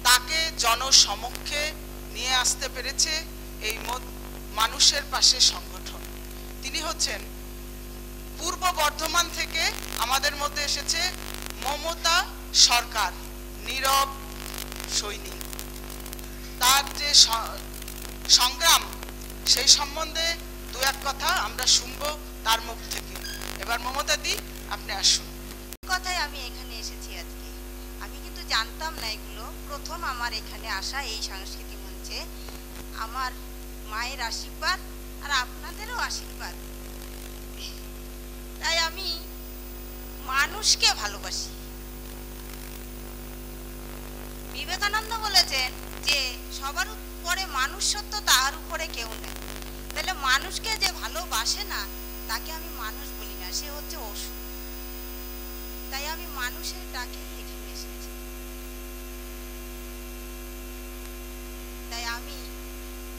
তাকে জনসমক্ষে নিয়ে আসতে পেরেছে এই মানুষের পাশে সংগঠন। তিনি হচ্ছেন পূর্ব বর্ধমান থেকে আমাদের মধ্যে এসেছে মমতা সরকার, নীরব সৈনিক। তার যে সংগ্রাম, সেই সম্বন্ধে দু এক কথা আমরা শুনবো তার মুখ থেকে। এবার মমতা দি, আপনি আসুন। কথাই আমি এখানে এসেছি আজকে। আমি কিন্তু জানতাম না এগুলো, প্রথম আমার এখানে আসা এই সাংস্কৃতিক মঞ্চে। আমার মায়ের আশীর্বাদ আর আপনাদেরও আশীর্বাদ, তাই আমি মানুষকে ভালোবাসি। বিবেকানন্দ বলেছেন যে সবার উপরে মানুষ সত্য, তাহার উপরে কেউ নেই। তাহলে মানুষকে যে ভালোবাসে না, তাকে আমি মানুষ বলি না, সে হচ্ছে অসুর। তাই আমি মানুষের ডাকে এখানে এসেছি। তাই আমি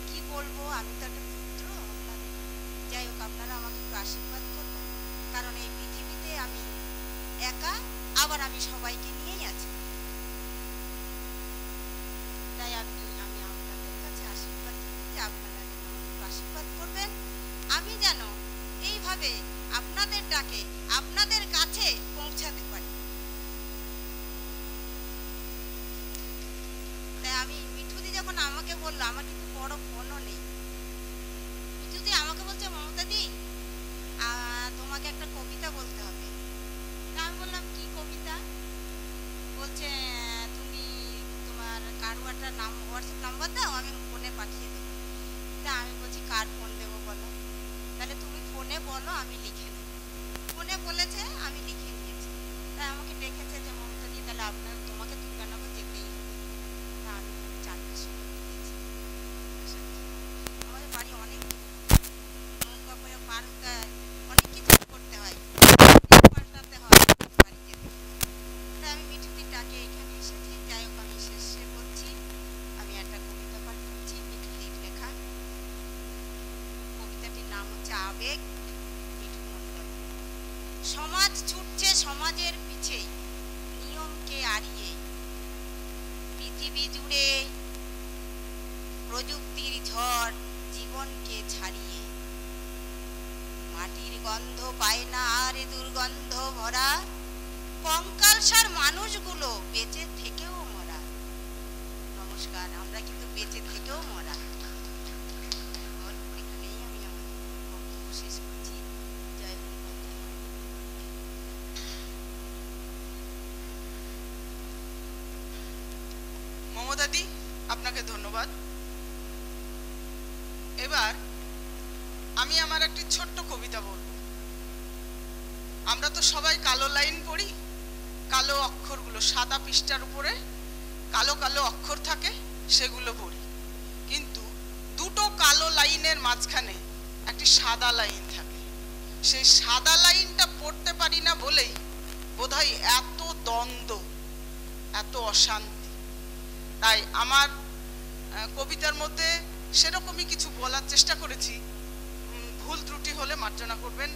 কি বলবো, আমি তো একটা পুত্র আপনাদের। যাই হোক, আপনারা আমাকে একটু আশীর্বাদ করবেন, কারণ এই পৃথিবীতে আমি একা, আবার আমি সবাইকে নিয়েই আছি। তাই আমি আপনাদের কাছে আশীর্বাদ করি যে আপনারা যেন আশীর্বাদ করবেন, আমি যেন এইভাবে আপনাদের ডাকে আপনাদের কাছে পৌঁছাতে পারি। তাই আমি মিঠুদি যখন আমাকে বললো, আমার কিন্তু বড় ফোনও নেই, মিঠুদি আমাকে বলছে মমতা দি তোমাকে একটা কবিতা বলতে হবে। তা আমি বললাম কি কবিতা? বলছে তুমি তোমার কারো একটা হোয়াটসঅ্যাপ নাম্বার দাও, আমি ফোনে পাঠিয়ে দেবো। তা আমি বলছি কার ফোন দেবো বলো? তাহলে তুমি ফোনে বলো, আমি লিখে দেবো। ফোনে বলেছে, আমি লিখে নিয়েছি। তাই আমাকে ডেকেছে যে মমতা দি তাহলে তোমাকে দুর্গানগর যেতেই হবে। তা আমি 4টের সময় দিয়েছি। আমাদের বাড়ি অনেক নৌকা করে পার হতে হয়, অনেক কিছু করতে হয়, পাল্টাতে হয় বাড়ি যেতে। তাই আমি মিঠুদির ডাকে এখানে এসেছি। যাই হোক, আমি শেষে বলছি, আমি একটা কবিতা পাঠ করছি, মিঠুদির লেখা। কবিতাটির নাম হচ্ছে আবেগ, মিঠু মণ্ডল। সমাজ ছুটছে সমাজের পিছে, নিয়মকে হারিয়ে। পৃথিবী জুড়ে প্রযুক্তির ঝড় জীবনকে ছাড়িয়ে। মাটির গন্ধ পায় না আর দুর্গন্ধ ভরা, কঙ্কালসার মানুষগুলো বেঁচে থেকেও মরা। নমস্কার, আমরা কিন্তু বেঁচে থেকেও মরা। এখানেই আমি আমার বক্তব্য শেষ করছি। জয় গুরু। মমতা দি, আপনাকে ধন্যবাদ। এবার আমি আমার একটি ছোট্ট কবিতা বলবো। আমরা তো সবাই কালো লাইন পড়ি, কালো অক্ষরগুলো সাদা পৃষ্ঠার উপরে কালো কালো অক্ষর থাকে, সেগুলো পড়ি। কিন্তু দুটো কালো লাইনের মাঝখানে একটি সাদা লাইন থাকে। সেই সাদা লাইনটা পড়তে পারি না বলেই বোধহয় বোধহয় এত দ্বন্দ্ব, এত অশান্তি। তাই আমার কবিতার মধ্যে সেরকমই কিছু বলার চেষ্টা করেছি, ভুল ত্রুটি হলে মার্জনা করবেন।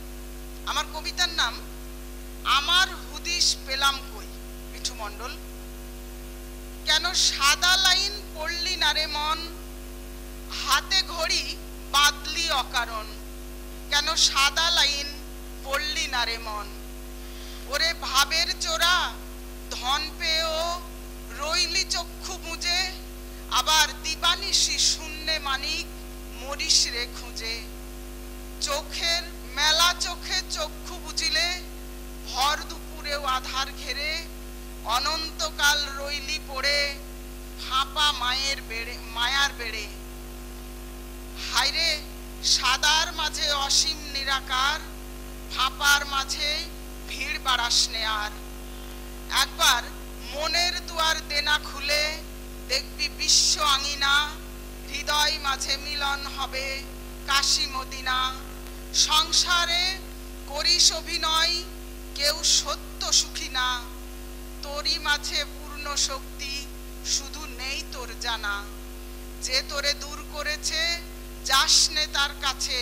আমার কবিতার নাম আমার হুদিস পেলাম কই। মিঠু মণ্ডল। কেন সাদা লাইন পড়লি না রে মন, হাতে ঘড়ি বাঁধলি অকারণ। কেন সাদা লাইন পড়লি না রে মন, ওরে ভাবের চোরা ধন পেয়েও রইলি চক্ষু বুঝে, আবার দিবানিশি শূন্যে মানিক মরিস রে খুঁজে। চোখের মেলা চোখে চক্ষু বুঝিলে ভর দুপুরেও আধার ঘেরে, অনন্তকাল রইলি পড়ে ফাঁপা মায়ার বেড়ে। হায়রে সাদার মাঝে অসীম নিরাকার, ফাঁপার মাঝে ভিড় বাড়াস নে আর। একবার মনের দুয়ার দেনা খুলে দেখবি বিশ্ব আঙিনা, হৃদয় মাঝে মিলন হবে কাশী মদিনা। সংসারে করিস অভিনয় কেউ সত্য সুখী না, তোরই মাঝে পূর্ণ শক্তি শুধু নেই তোর জানা। যে তোরে দূর করেছে যাস নে তার কাছে,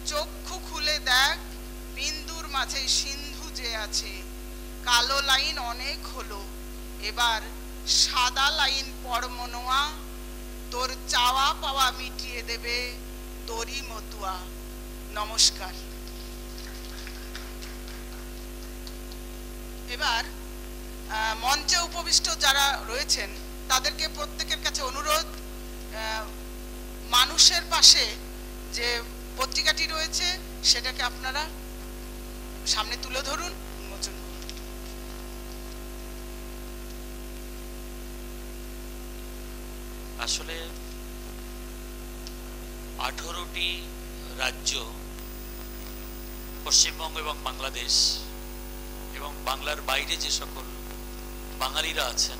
চক্ষু খুলে দেখ বিন্দুর মাঝে সিন্ধু যে আছে। কালো লাইন অনেক হলো, এবার সাদা লাইন পড় মনোয়া, তোর চাওয়া পাওয়া মিটিয়ে দেবে তোরই মতুয়া। নমস্কার। এবার মঞ্চে উপবিষ্ট যারা রয়েছেন তাদেরকে প্রত্যেকের কাছে অনুরোধ, মানুষের পাশে যে পত্রিকাটি রয়েছে সেটাকে আপনারা সামনে তুলে ধরুন, উন্মোচন করুন। আসলে 18টি রাজ্য, পশ্চিমবঙ্গ এবং বাংলাদেশ এবং বাংলার বাইরে যে সকল বাঙালিরা আছেন,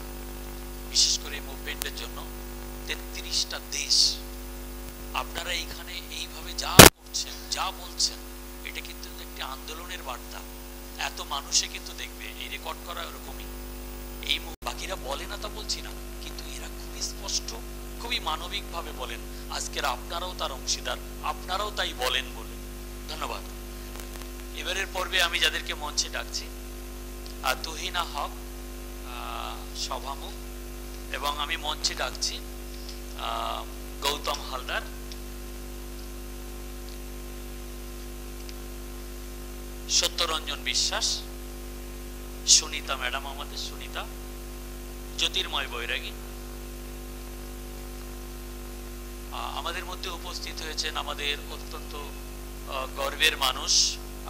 বিশেষ করে এই মুভমেন্টের জন্য 33টা দেশ, আপনারা এইখানে এইভাবে যা করছেন, যা বলছেন, এটা কিন্তু একটি আন্দোলনের বার্তা। এত মানুষে কিন্তু দেখবে, এই রেকর্ড করা ওরকমই। এই বাকিরা বলে না তা বলছি না, কিন্তু এরা খুবই স্পষ্ট, খুবই মানবিকভাবে বলেন। আজকের আপনারাও তার অংশীদার, আপনারাও তাই বলেন বলে ধন্যবাদ। এবারের পর্বে আমি যাদেরকে মঞ্চে ডাকছি, তুহিনা হক সভামুখ, এবং আমি মঞ্চে ডাকছি গৌতম হালদার, সত্যরঞ্জন বিশ্বাস, সুনিতা ম্যাডাম, আমাদের সুনিতা, জ্যোতির্ময় বৈরাগী। আমাদের মধ্যে উপস্থিত হয়েছেন আমাদের অত্যন্ত গর্বের মানুষ,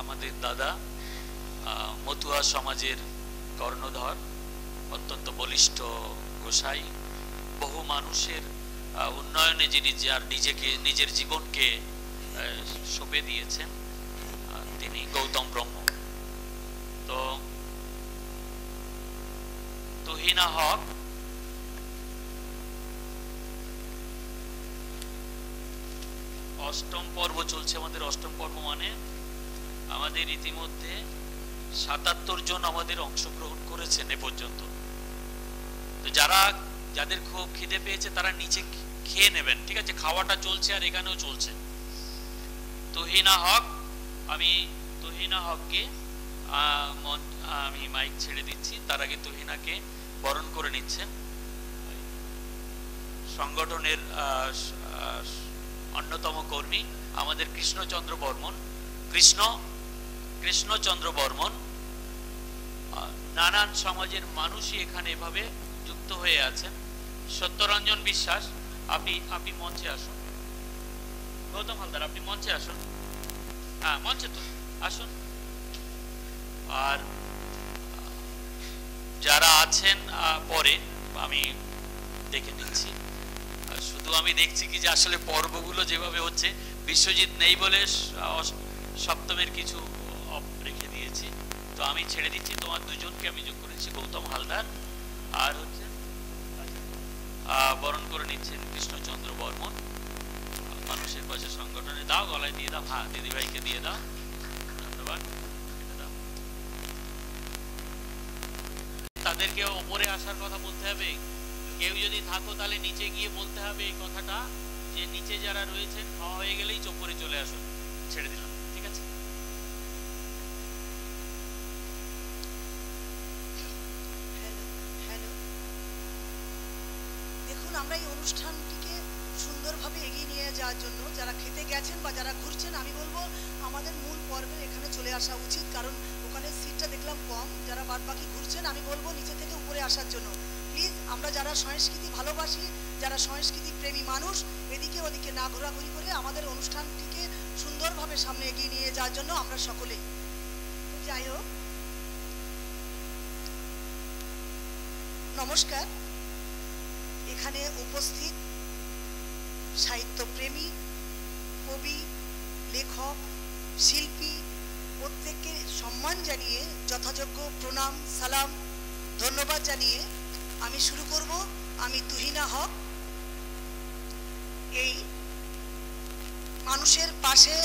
আমাদের দাদা, মতুয়া সমাজের কর্ণধর, অত্যন্ত বলিষ্ঠ গোসাই, বহু মানুষের উন্নয়নে যিনি যার নিজের জীবনকে সঁপে দিয়েছেন, তিনি গৌতম ব্রহ্ম। তো তুহিনা হক অষ্টম পর্ব চলছে আমাদের। অষ্টম পর্ব মানে আমাদের ইতিমধ্যে 77 জন আমাদের অংশগ্রহণ করেছেন এ পর্যন্ত। তো যাদের খুব খিদে পেয়েছে তারা নিচে খেয়ে নেবেন, ঠিক আছে? খাওয়াটা চলছে আর এখানেও চলছে। তুহিনা হক, আমি তুহিনা হককে আমি মাইক ছেড়ে দিচ্ছি। তার আগে তুহিনাকে বরণ করে নিচ্ছেন সংগঠনের অন্যতম কর্মী আমাদের কৃষ্ণচন্দ্র বর্মন। কৃষ্ণচন্দ্র বর্মন। নানান সমাজের মানুষই এখানে এভাবে যুক্ত হয়ে আছেন। সত্যরঞ্জন বিশ্বাস, আপনি মঞ্চে আসুন। গৌতম হালদার, আপনি মঞ্চে আসুন। হ্যাঁ, মঞ্চে তো আসুন। আর যারা আছেন পরে আমি দেখে নিচ্ছি। শুধু আমি দেখছি কি যে আসলে পর্বগুলো যেভাবে হচ্ছে, বিশ্বজিৎ নেই বলে সপ্তমের কিছু রেখে দিয়েছি। তো আমি ছেড়ে দিচ্ছি, তোমার দুজনকে আমি যোগ করেছি, গৌতম হালদার আর হচ্ছে বরণ করে নিচ্ছেন কৃষ্ণচন্দ্র বর্মন, মানুষের পাশে সংগঠনে। দাও, গলায় দিয়ে দাও। হ্যাঁ, দিদিভাইকে দিয়ে দাও। ধন্যবাদ। সবাইকে ওপরে আসার কথা বলতে হবে। কেউ যদি থাকো তাহলে নিচে গিয়ে বলতে হবে এই কথাটা, যে নিচে যারা রয়েছেন খাওয়া হয়ে গেলেই ওপরে চলে আসুন। ছেড়ে দিলাম, ঠিক আছে? হ্যালো, দেখুন আমরা এই অনুষ্ঠানটিকে সুন্দরভাবে এগিয়ে নিয়ে যাওয়ার জন্য যারা খেতে গেছেন বা যারা ঘুরছেন, আমি বলবো আমাদের মূল পর্বে এখানে চলে আসা উচিত, কারণ ওখানে সিটটা দেখলাম কম। যারা বাদ বাকি ঘুরছেন আমি বলবো নিচে থেকে উপরে আসার জন্য। প্লিজ আমরা যারা সংস্কৃতি ভালোবাসি, যারা সংস্কৃতি প্রেমী মানুষ, এদিকে ওদিকে না ঘোরাঘুরি করে আমাদের অনুষ্ঠানটিকে সুন্দরভাবে সামনে এগিয়ে নিয়ে যাওয়ার জন্য আমরা সকলেই। যাই হোক, নমস্কার। এখানে উপস্থিত সাহিত্যপ্রেমী, কবি, লেখক, শিল্পী প্রত্যেককে সম্মান জানিয়ে, যথাযোগ্য প্রণাম, সালাম, ধন্যবাদ জানিয়ে আমি শুরু করব। আমি তুহিনা হক। এই মানুষের পাশে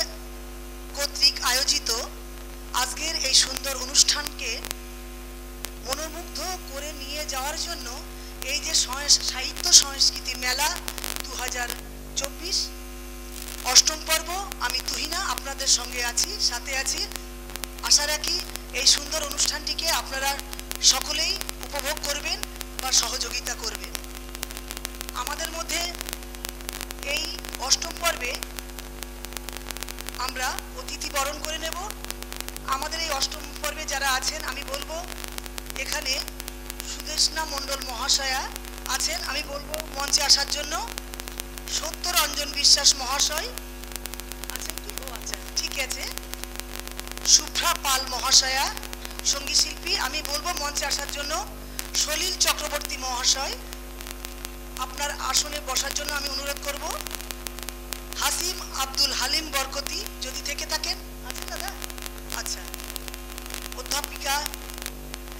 কর্তৃক আয়োজিত আজকের এই সুন্দর অনুষ্ঠানকে মনোমুগ্ধ করে নিয়ে যাওয়ার জন্য এই যে সাহিত্য সংস্কৃতি মেলা 2024 অষ্টম পর্ব, আমি তুহিনা আপনাদের সঙ্গে আছি, সাথে আছি। আশা রাখি এই সুন্দর অনুষ্ঠানটিকে আপনারা সকলেই উপভোগ করবেন বা সহযোগিতা করবেন। আমাদের মধ্যে এই অষ্টম পর্বে আমরা অতিথি বরণ করে নেব। আমাদের এই অষ্টম পর্বে যারা আছেন আমি বলবো এখানে সুদেষ্ণা মণ্ডল মহাশয়া আছেন, আমি বলবো মঞ্চে আসার জন্য। সত্যরঞ্জন বিশ্বাস মহাশয় আছেন কি? ও আচ্ছা, ঠিক আছে। শুভ্রা পাল মহাশয়া সঙ্গীত শিল্পী, আমি বলবো মঞ্চে আসার জন্য। সলিল চক্রবর্তী মহাশয় আপনার আসনে বসার জন্য আমি অনুরোধ করব। হাসিম আব্দুল হালিম বরকতি যদি থেকে থাকেন, আছেন দাদা? আচ্ছা। অধ্যাপিকা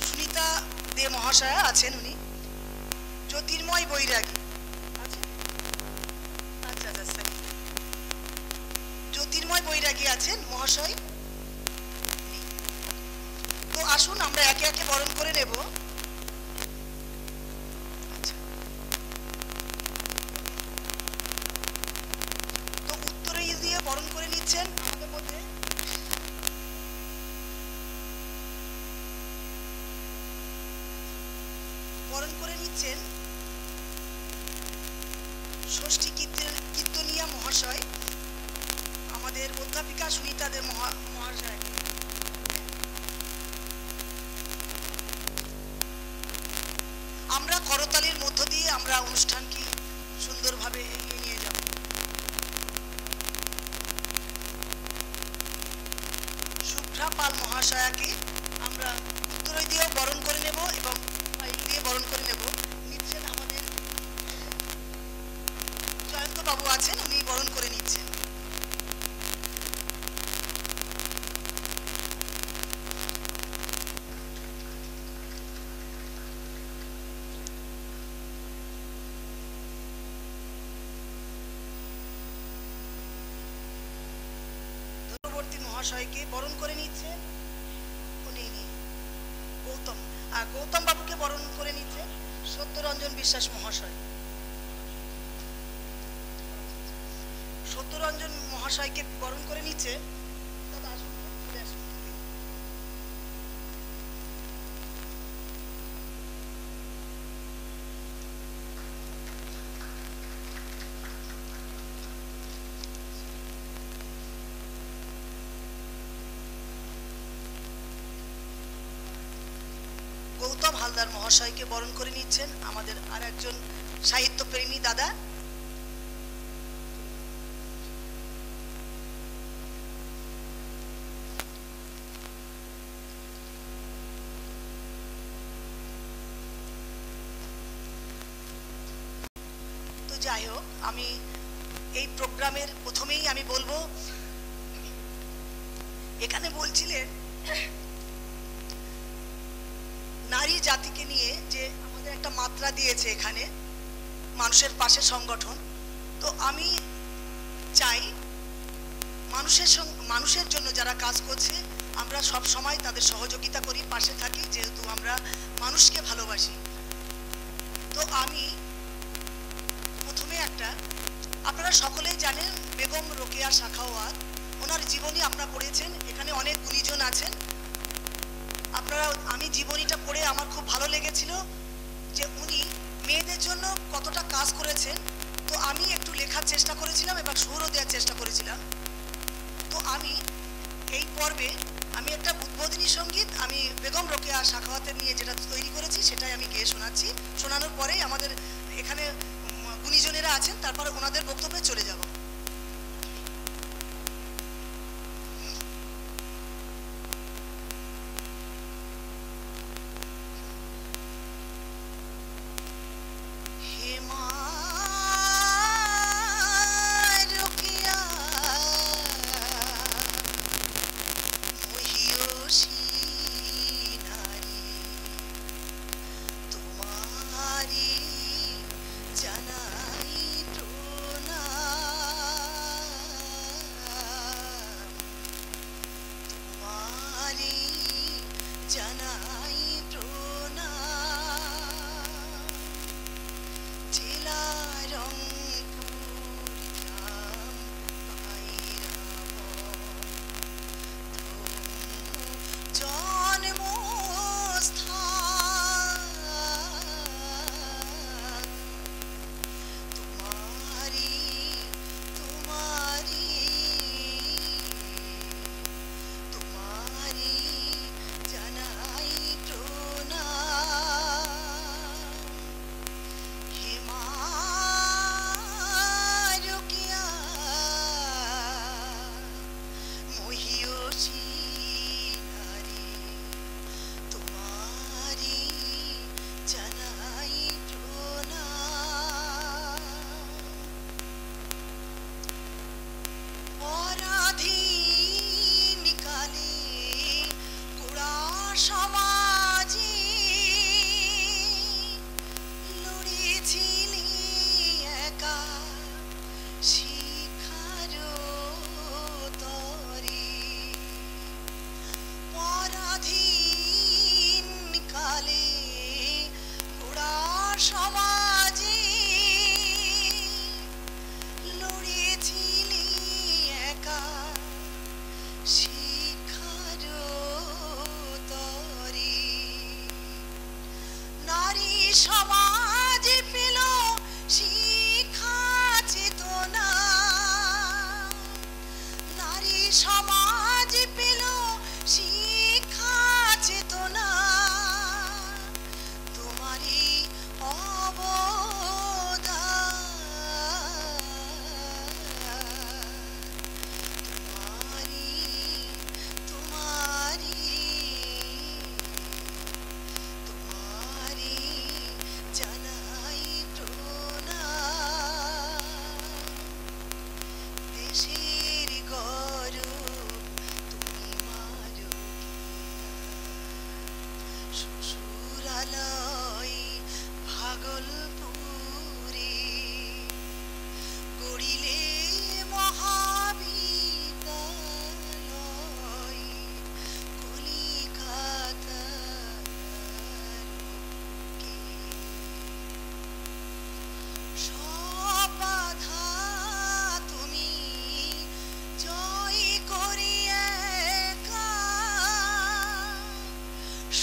সুনিতা দে মহাশয়া আছেন, উনি। জ্যোতির্ময় বৈরাগী আছেন? আচ্ছা আচ্ছা, জ্যোতির্ময় বৈরাগী আছেন মহাশয়। তো আসুন আমরা একে একে বরণ করে নেব। তো উত্তরে দিয়ে বরণ করে নিচ্ছেন আমাদের মধ্যে বরণ করে নিচ্ছেন ষষ্ঠী কীর্তনিয়া মহাশয়, আমাদের অধ্যাপিকা সুনিতা দে মহাশয়। আমরা করতালির মধ্য দিয়ে আমরা অনুষ্ঠানকে সুন্দরভাবে এগিয়ে নিয়ে যাব। শুভ্রা পাল মহাশয়াকে আমরা উত্তরই দিয়েও বরণ করে নেব এবং দিয়ে বরণ করে নেব। নিচ্ছেন আমাদের জয়ন্ত বাবু আছেন, উনি বরণ করে নিচ্ছেন। মহাশয়কে বরণ করে নিচ্ছেন উনি গৌতম বাবুকে বরণ করে নিচ্ছেন সত্যরঞ্জন বিশ্বাস মহাশয়। সত্যরঞ্জন মহাশয়কে বরণ করে নিচ্ছে দাদা, আসুন চলে আসুন। গৌতম হালদার মহাশয়কে বরণ করে নিচ্ছেন আমাদের আর একজন সাহিত্যপ্রেমী দাদা। তো যাই হোক, আমি এই প্রোগ্রামের প্রথমেই আমি বলবো, এখানে বলছিলেন নারী জাতিকে নিয়ে যে আমাদের একটা মাত্রা দিয়েছে এখানে মানুষের পাশে সংগঠন। তো আমি চাই মানুষের জন্য যারা কাজ করছে আমরা সব সময় তাদের সহযোগিতা করি, পাশে থাকি, যেহেতু আমরা মানুষকে ভালোবাসি। তো আমি প্রথমে আপনারা সকলেই জানেন বেগম রোকেয়া সাখাওয়াত, ওনার জীবনী আপনারা পড়েছেন, এখানে অনেক গুণীজন আছেন। আমি জীবনীটা পড়ে আমার খুব ভালো লেগেছিল যে উনি মেয়েদের জন্য কতটা কাজ করেছেন। তো আমি একটু লেখার চেষ্টা করেছিলাম এবং সুরও দেওয়ার চেষ্টা করেছিলাম। তো আমি এই পর্বে আমি একটা উদ্বোধনী সঙ্গীত আমি বেগম রোকেয়া সাখাওয়াতের নিয়ে যেটা তৈরি করেছি সেটাই আমি গেয়ে শোনাচ্ছি। শোনানোর পরেই আমাদের এখানে গুণীজনেরা আছেন, তারপরে ওনাদের বক্তব্যে চলে যাব।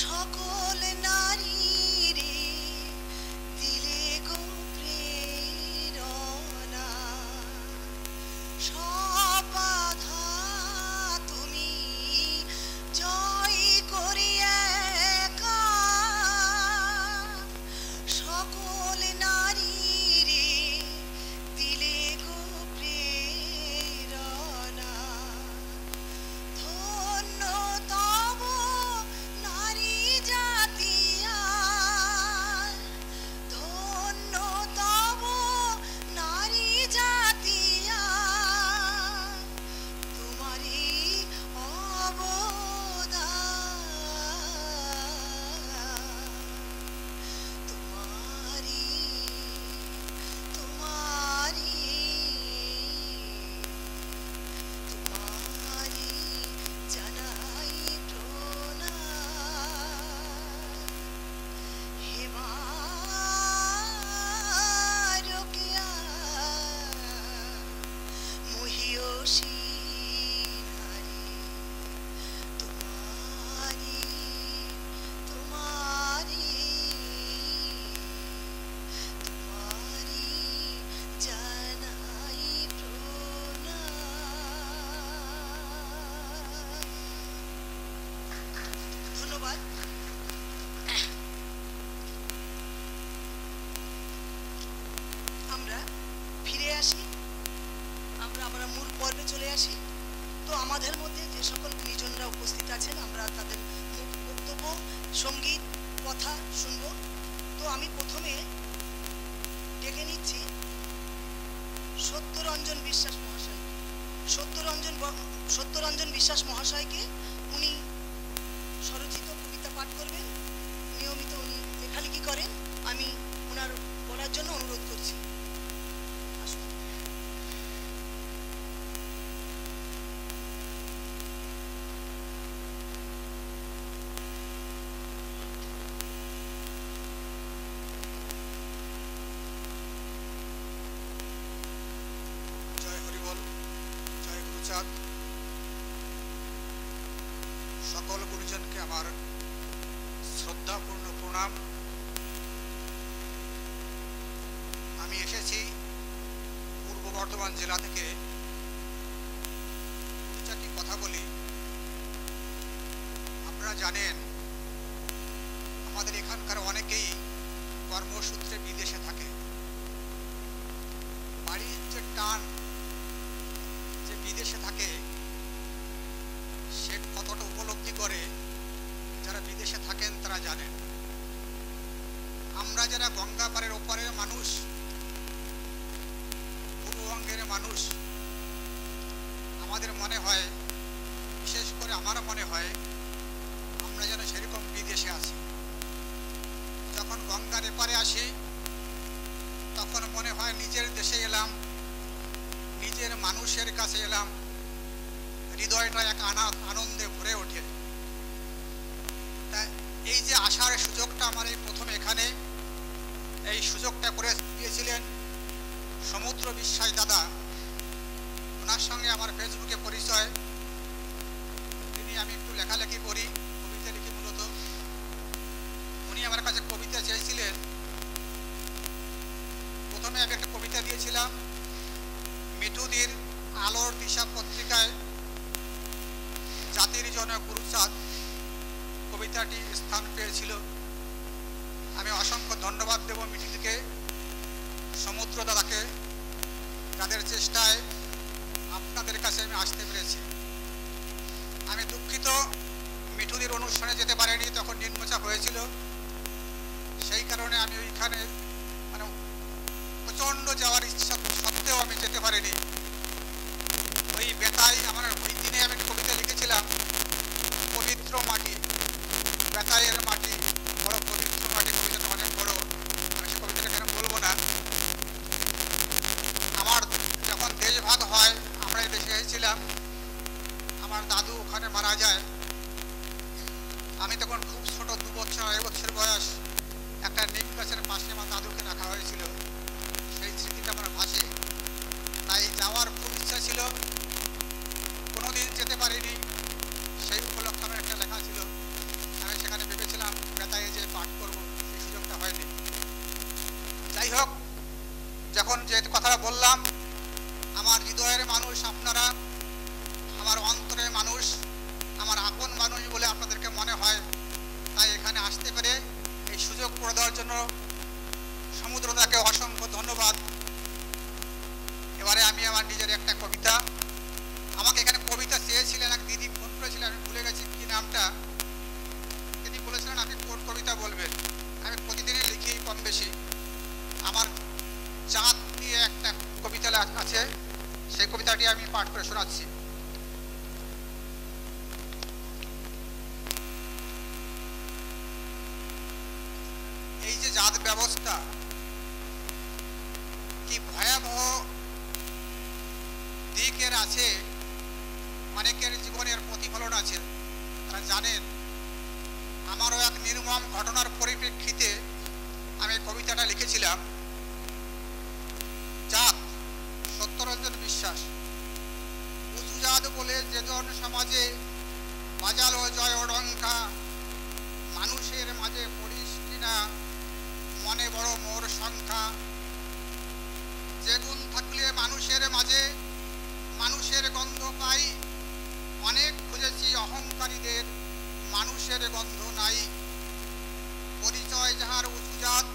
সকল নারী পর্বে চলে আসি। তো আমাদের মধ্যে যে সকল গুণীজনরা উপস্থিত আছেন আমরা তাদের বক্তব্য, সঙ্গীত, কথা শুনব। তো আমি প্রথমে ডেকে নিচ্ছি সত্যরঞ্জন বিশ্বাস মহাশয়। সত্যরঞ্জন বিশ্বাস মহাশয়কে, উনি স্বরচিত কবিতা পাঠ করবেন। নিয়মিত উনি লেখালেখি করেন, আমি ওনার বলার জন্য অনুরোধ করছি। সকল গুরুজনকে আমার শ্রদ্ধাপূর্ণ প্রণাম। আমি এসেছি পূর্ব বর্ধমান জেলা থেকে। দু চারটি কথা বলি। আপনারা জানেন আমাদের এখানকার অনেকেই কর্মসূত্রে বিদেশে থাকে। বাড়ির যে টান যে বিদেশে থাকে সে কতটা উপলব্ধি করে যারা বিদেশে থাকেন তারা জানেন। আমরা যারা গঙ্গা পারের ওপারের মানুষ, পূর্ববঙ্গের মানুষ, আমাদের মনে হয়, বিশেষ করে আমার মনে হয় আমরা যেন সেরকম বিদেশে আছি। যখন গঙ্গার এপারে আসি তখন মনে হয় নিজের দেশে এলাম, নিজের মানুষের কাছে এলাম, হৃদয়টা এক আনন্দে ভরে ওঠে। তাই এই যে আসার সুযোগটা আমার এই প্রথম এখানে, এই সুযোগটা করে দিয়েছিলেন সমুদ্র বিশ্বাস দাদা। ওনার সঙ্গে আমার ফেসবুকে পরিচয়। আমি একটু লেখালেখি করি, কবিতা লিখি মূলত। উনি আমার কাছে কবিতা চেয়েছিলেন। প্রথমে আমি একটা কবিতা দিয়েছিলাম মিঠুদির আলোর দিশা পত্রিকায়, জাতির জনক গুরুচাঁদ। কবিতাটি স্থান পেয়েছিল। আমি অসংখ্য ধন্যবাদ দেব মিঠুদিকে, সমুদ্র দাদাকে, যাদের চেষ্টায় আপনাদের কাছে আমি আসতে পেরেছি। আমি দুঃখিত মিঠুদির অনুষ্ঠানে যেতে পারিনি, তখন নিম্নচাপ হয়েছিল। সেই কারণে আমি ওইখানে মানে প্রচণ্ড যাওয়ার ইচ্ছা সত্ত্বেও আমি যেতে পারিনি। ওই বেতাই আমার ওই দিনে আমি কবিতা লিখেছিলাম, পবিত্র মাটি, বেতাইয়ের মাটি বড় পবিত্র মাটি। কবিতাটা অনেক বড়, আমি সে কবিতাটা কেন বলবো না। আমার যখন দেশভাগ হয়, আমরা এই দেশে এসেছিলাম, আমার দাদু ওখানে মারা যায়। আমি তখন খুব ছোট, 2 বছর 2.5 বছর বয়স। একটা নিম গাছের পাশে আমার দাদুকে রাখা হয়েছিল। সেই স্মৃতিটা আমার ভাসে। তাই যাওয়ার খুব ইচ্ছা ছিল, কোনোদিন যেতে পারিনি। সেই উপলক্ষে আমার একটা লেখা ছিল, আমি সেখানে ভেবেছিলাম বেতায়ে যে পাঠ করব, সেই সুযোগটা হয়নি। যাই হোক, যখন যে কথাটা বললাম, আমার হৃদয়ের মানুষ আপনারা, আমার অন্তরের মানুষ, আমার আপন মানুষ বলে আপনাদেরকে মনে হয়। তাই এখানে আসতে পেরে এই সুযোগ করে দেওয়ার জন্য সমুদ্রদাকে অসংখ্য ধন্যবাদ। এবারে আমি আমার নিজের একটা কবিতা, আমাকে এখানে কবিতা চেয়েছিলেন এক দিদি, ফোন করেছিলেন, আমি ভুলে গেছি কি নামটা। তিনি বলেছিলেন আপনি কোন কবিতা বলবেন। আমি প্রতিদিনই লিখি কম বেশি। আমার চাঁদ নিয়ে একটা কবিতা আছে, সেই কবিতাটি আমি পাঠ করে শোনাচ্ছি। এই যে জাত ব্যবস্থা কি ভয়াবহ দিকের আছে, অনেকের জীবনের প্রতিফলন আছে, তারা জানেন। আমারও এক নির্মম ঘটনার পরিপ্রেক্ষিতে আমি কবিতাটা লিখেছিলাম। জাত, সত্যরঞ্জন বিশ্বাস। উঁচু জাত বলে যেজন সমাজে বাজালো জয় ডঙ্কা, মানুষের মাঝে পড়িস কিনা মনে বড় মোর সংখ্যা। যে গুণ থাকলে মানুষের মাঝে মানুষের গন্ধ পাই, অনেক খুঁজেছি অহংকারীদের মানুষের গন্ধ নাই। পরিচয় যাহার উঁচু জাত,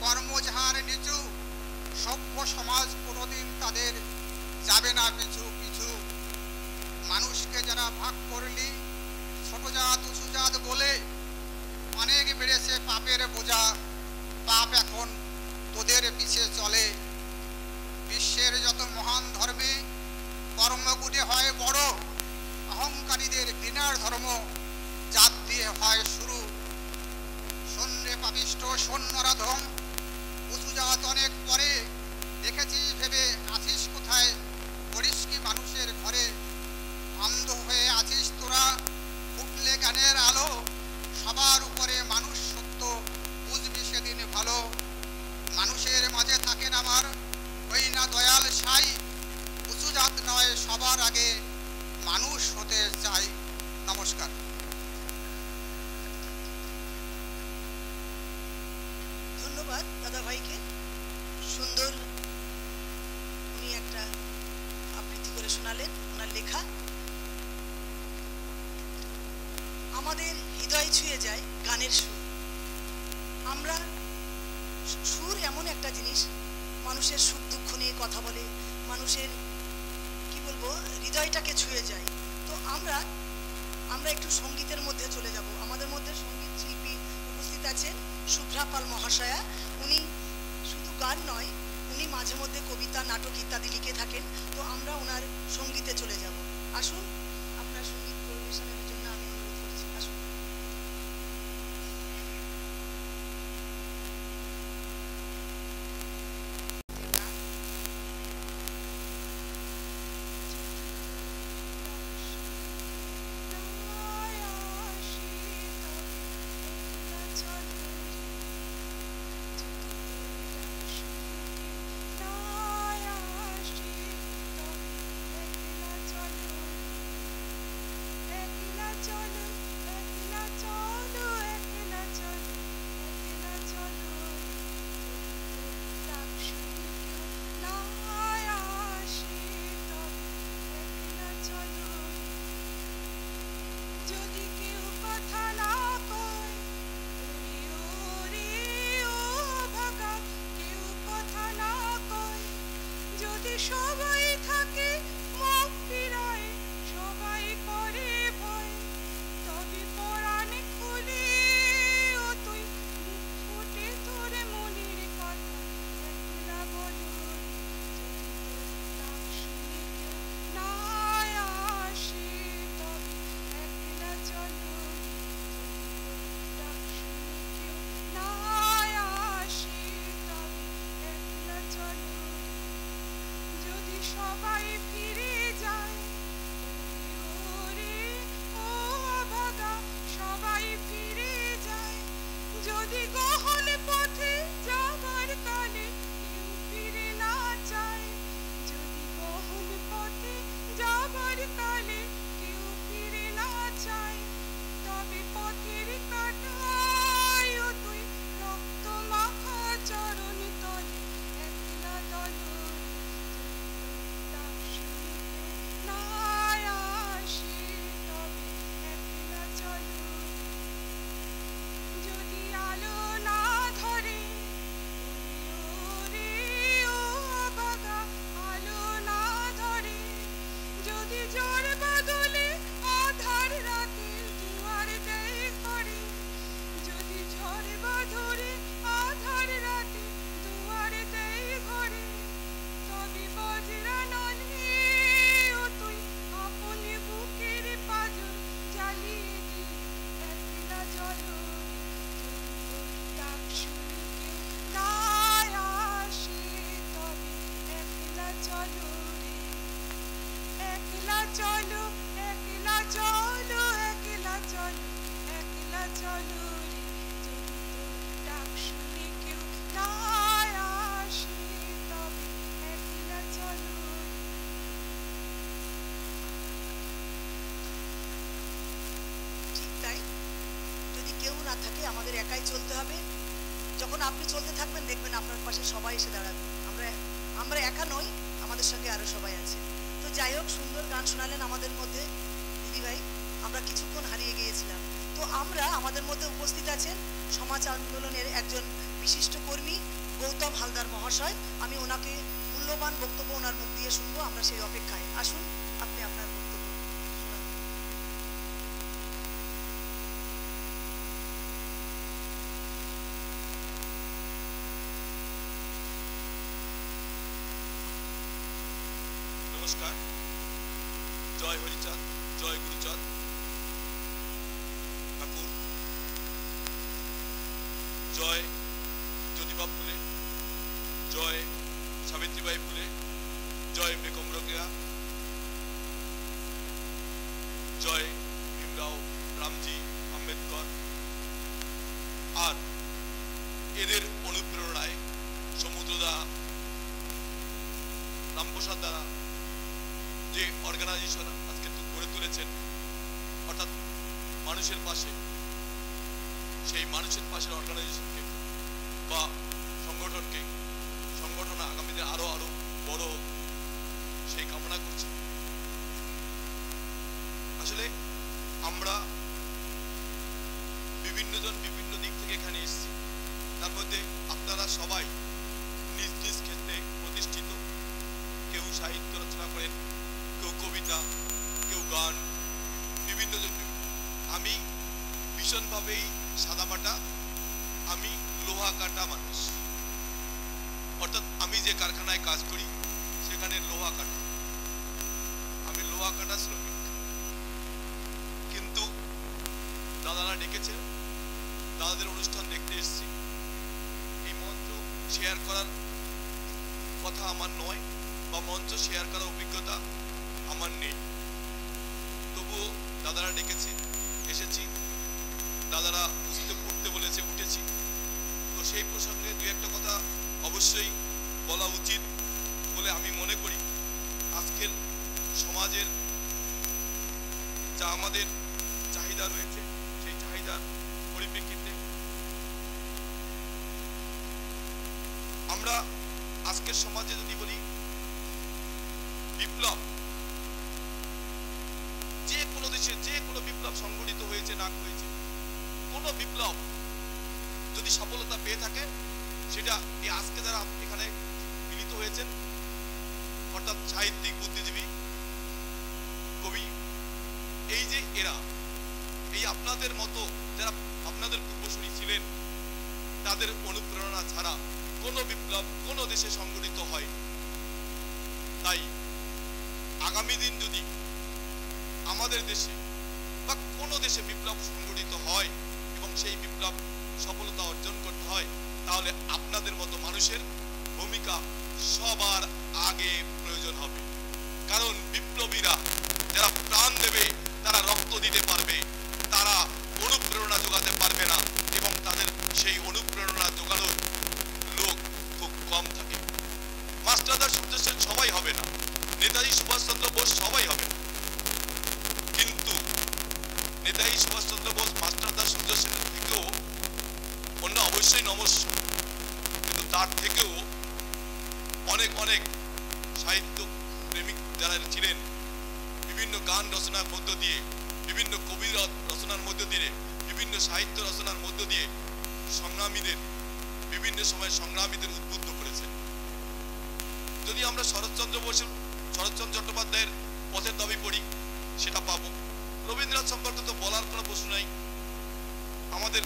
কর্ম যাহার নিচু, সভ্য সমাজ কোনোদিন তাদের যাবে না পিছু পিছু। মানুষকে যারা ভাগ করলি ছোট জাত উঁচু জাত বলে, অনেক বেড়েছে পাপের বোঝা, পাপ এখন তোদের পিছে চলে। বিশ্বের যত মহান ধর্মে কর্মগুণে হয় বড়, অহংকারীদের ঘৃণার ধর্ম জাত দিয়ে হয় শুরু। সন্ধ্যে পাপিষ্ট সৈন্যরাধম, উঁচু জাত অনেক পরে, দেখেছিস ভেবে আছিস কোথায়, করিস কি মানুষের ঘরে। অন্ধ হয়ে আছিস তোরা, ফুটলে জ্ঞানের আলো, সবার উপরে মানুষ সত্য, বুঝবি সেদিন ভালো। মানুষের মাঝে থাকেন আমার ওই না দয়াল সাই, উঁচু জাত নয় সবার আগে মানুষ হতে চাই। নমস্কার। ধন্যবাদ দাদা ভাইকে। সুন্দর উনি একটা আবৃত্তি করে শোনালেন ওনার লেখা। আমাদের হৃদয় ছুঁয়ে যায় গানের সুর। আমরা সুর এমন একটা জিনিস, মানুষের সুখ দুঃখ নিয়ে কথা বলে, মানুষের কি বলবো হৃদয়টাকে ছুঁয়ে যায়। তো আমরা একটু সঙ্গীতের মধ্যে চলে যাব। আমাদের মধ্যে সঙ্গীত শিল্পী উপস্থিত আছেন শুভ্রা পাল মহাশয়া। উনি শুধু গান নয়, উনি মাঝে মধ্যে কবিতা, নাটক ইত্যাদি লিখে থাকেন। তো আমরা ওনার সঙ্গীতে চলে যাব। আসুন, আপনার সঙ্গীত পরিবেশনের জন্য আমি অনুরোধ করছি। আসুন। সবাই থাকে মুখ ফিরায়, সবাই করে ভয়, তবে পরাণে খুলে ও তুই মুখ ফুটে তোর মনের কথা একলা বলো। ডাক শুনে কেউ না আসে তবে একলা চলো। ডাক শুনে কেউ না আসে তবে একলা চলো। যদি সবাই ফিরে যায়, ওরে ও অভাগা সবাই ফিরে যায়। যদি গহন পথে যাবার কালে কেউ ফিরে না চায়, যদি গহন পথে যাবার কালে কেউ ফিরে না চায়, তবে পথের কাটায় ও তুই রক্ত মাখা চরণ তলে একলা দল। না আসে তবে একলা চলো। যদি আলো না ধরে, ওরে ও বাগা আলো না ধরে, যদি ঝড় বাদলে আধার রাতে দুয়ার দেয় করে, যদি ঝড় বাদলে আধার রাতে দুয়ার দেয় ঘরে, তবে বজ্রা নলে ও তুই আপন বুকের পাজর জ্বালিয়ে দিলি একলা জলো। ডাক শুনে কেউ না আসে তবে একলা চলো রে। একলা চলো, একলা চলো, একলা চলো, একলা চলো রে। ডাক শুনে কেউ না আসে তবে একলা চলো। ঠিক তাই, যদি কেউ না থাকে আমাদের একাই চলতে হবে। যখন আপনি চলতে থাকবেন দেখবেন আপনার পাশে সবাই এসে দাঁড়াবে। আমরা একা নই, আমাদের সঙ্গে আরো সবাই আছে। তো যাই হোক, সুন্দর গান শোনালেন আমাদের মধ্যে দিদিভাই। আমরা কিছুক্ষণ হারিয়ে গিয়েছিলাম। তো আমরা আমাদের মধ্যে উপস্থিত আছেন সমাজ আন্দোলনের একজন বিশিষ্ট কর্মী গৌতম হালদার মহাশয়। আমি ওনাকে মূল্যবান বক্তব্য ওনার মুখ দিয়ে শুনবো, আমরা সেই অপেক্ষায়। আসুন আপনি আপনার বক্তব্য শোনান। নমস্কার। জয় হরিচাঁদ, জয় গুরুচাঁদ ঠাকুর, জয় জ্যোতিবা ফুলে, জয় সাবিত্রীবাই ফুলে, জয় বেগম রোকেয়া, জয় ভীমরাও রামজি আম্বেদকর। আর এদের অনুপ্রেরণায় সমুদ্রদা, রামপ্রসাদ দ্বারা যে অর্গানাইজেশন আজকে গড়ে তুলেছেন, অর্থাৎ মানুষের পাশে, সেই মানুষের পাশের অর্গানাইজেশনকে বা সংগঠনকে, সংগঠন আগামীতে আরো আরো বড় হোক সেই কামনা করছি। আসলে আমরা বিভিন্নজন বিভিন্ন দিক থেকে এখানে এসেছি, তার মধ্যে আপনারা সবাই নিজ নিজ ক্ষেত্রে প্রতিষ্ঠিত। কেউ সাহিত্য রচনা করেন, কেউ কবিতা, কেউ গান, বিভিন্ন জন। আমি ভীষণভাবেই সাদামাটা, আমি লোহা কাটা মানুষ। অর্থাৎ আমি যে কারখানায় কাজ করি সেখানে লোহা কাটা, আমি লোহা কাটা শ্রমিক। কিন্তু দাদারা ডেকেছে, দাদাদের অনুষ্ঠান দেখতে এসেছি। এই মঞ্চ শেয়ার করার কথা আমার নয়, বা মঞ্চ শেয়ার করার অভিজ্ঞতা আমার নেই, তবুও দাদারা ডেকেছে, এসেছি। দাদারা উঠতে বলেছে, উঠেছি। তো সেই প্রসঙ্গে দু একটা কথা অবশ্যই বলা উচিত বলে আমি মনে করি। আজকের সমাজের যা আমাদের চাহিদা রয়েছে, সেই চাহিদার পরিপ্রেক্ষিতে আমরা আজকের সমাজে যদি বলি বিপ্লব, যে কোনো দেশে যে কোনো বিপ্লব সংগঠিত হয়েছে না হয়েছে, কোনো বিপ্লব যদি সফলতা পেয়ে থাকে সেটা এই আজকে যারা এখানে মিলিত হয়েছেন, অর্থাৎ সাহিত্যিক, বুদ্ধিজীবী, কবি, এই যে এরা, এই আপনাদের মতো যারা আপনাদের পূর্বসূরি ছিলেন, তাদের অনুপ্রেরণা ছাড়া কোনো বিপ্লব কোনো দেশে সংগঠিত হয়। তাই আগামী দিন যদি আমাদের দেশে বা কোনো দেশে বিপ্লব সংগঠিত হয় এবং সেই বিপ্লব সফলতা অর্জন করতে হয়, তাহলে আপনাদের মতো মানুষের ভূমিকা সবার আগে প্রয়োজন হবে। কারণ বিপ্লবীরা যারা প্রাণ দেবে, তারা রক্ত দিতে পারবে, তারা অনুপ্রেরণা যোগাতে পারবে না, এবং তাদের সেই অনুপ্রেরণা যোগানোর লোক খুব কম থাকে। মাস্টারদা সূর্য সেন সবাই হবে না, নেতাজি সুভাষচন্দ্র বোস সবাই হবে, কিন্তু নেতাজি সুভাষচন্দ্র বোস, মাস্টারদা সূর্য সেনের থেকেও অন্য অবশ্যই নমস্য, কিন্তু তার থেকেও অনেক অনেক সাহিত্য প্রেমিক যারা ছিলেন, বিভিন্ন গান রচনার মধ্য দিয়ে, বিভিন্ন কবি রচনার মধ্য দিয়ে, বিভিন্ন সাহিত্য রচনার মধ্য দিয়ে সংগ্রামীদের, বিভিন্ন সময় সংগ্রামীদের উদ্বুদ্ধ করেছেন। যদি আমরা শরৎচন্দ্র চট্টোপাধ্যায়ের পথের দাবি পড়ি, সেটা পাবো। রবীন্দ্রনাথ সম্পর্কে তো বলার কোনো প্রশ্ন নাই। আমাদের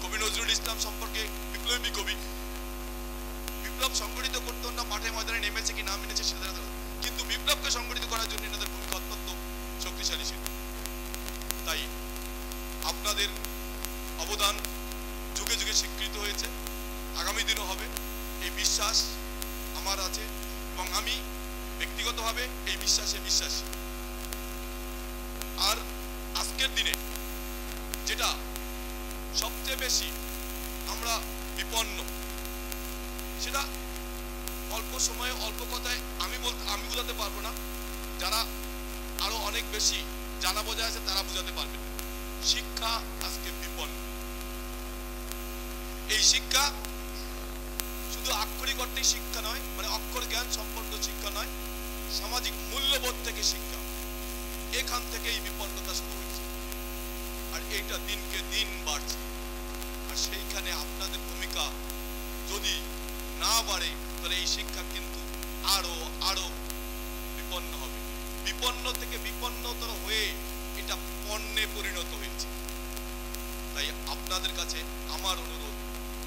কবি নজরুল ইসলাম সম্পর্কে বিপ্লবী কবি, বিপ্লব সংগঠিত করতে ওরা মাঠে ময়দানে নেমেছে কি না নেমেছে সেটা, কিন্তু বিপ্লবকে সংগঠিত করার জন্য এনাদের ভূমিকা অত্যন্ত শক্তিশালী ছিল। তাই আপনাদের অবদান যুগে যুগে স্বীকৃত হয়েছে, আগামী দিনও হবে, এই বিশ্বাস আমার আছে, এবং আমি ব্যক্তিগতভাবে এই বিশ্বাসে বিশ্বাসী। আর আজকের দিনে যেটা সবচেয়ে বেশি আমরা বিপন্ন, সেটা অল্প সময়ে অল্প কথায় আমি বোঝাতে পারবো না, যারা আরো অনেক বেশি জানা বোঝা আছে তারা বোঝাতে পারবে। শিক্ষা আজকে বিপন্ন। এই শিক্ষা শুধু আক্ষরিক অর্থে শিক্ষা নয়, মানে অক্ষর জ্ঞান সম্পর্ক শিক্ষা নয়, সামাজিক মূল্যবোধ থেকে শিক্ষা, এখান থেকে এই বিপন্নতা শুরু হয়েছে, আর এইটা দিনকে দিন বাড়ছে। আর সেইখানে আপনাদের ভূমিকা যদি না বাড়ে, তাহলে এই শিক্ষা কিন্তু আরো আরো বিপন্ন হবে। বিপন্ন থেকে বিপন্নতর হয়ে এটা পণ্যে পরিণত হয়েছে। তাই আপনাদের কাছে আমার অনুরোধ,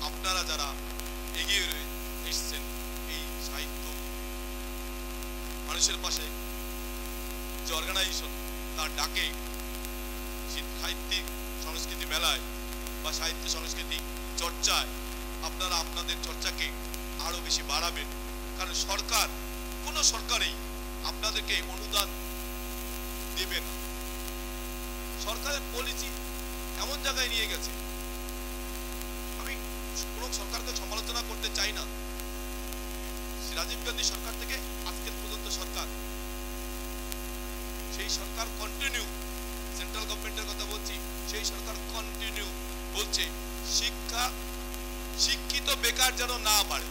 আপনারা যারা এগিয়ে এসছেন এই সাহিত্য মানুষের পাশে যে অর্গানাইজেশন তার ডাকে সাহিত্যিক সংস্কৃতি মেলায় বা সাহিত্য সংস্কৃতি চর্চায় আপনারা আপনাদের চর্চাকে আরো বেশি বাড়াবেন। কারণ সরকার, কোনো সরকারই আপনাদেরকে অনুদান দেবে না। সরকারের পলিসি এমন জায়গায় নিয়ে গেছে, আমি কোনো সরকারকে সমালোচনা করতে চাই না। রাজীব গান্ধী সরকার থেকে আজকের পর্যন্ত সরকার, সেই সরকার কন্টিনিউ, সেন্ট্রাল গভর্নমেন্টের কথা বলছি, সেই সরকার কন্টিনিউ বলছে শিক্ষিত বেকার যেন না বাড়ে।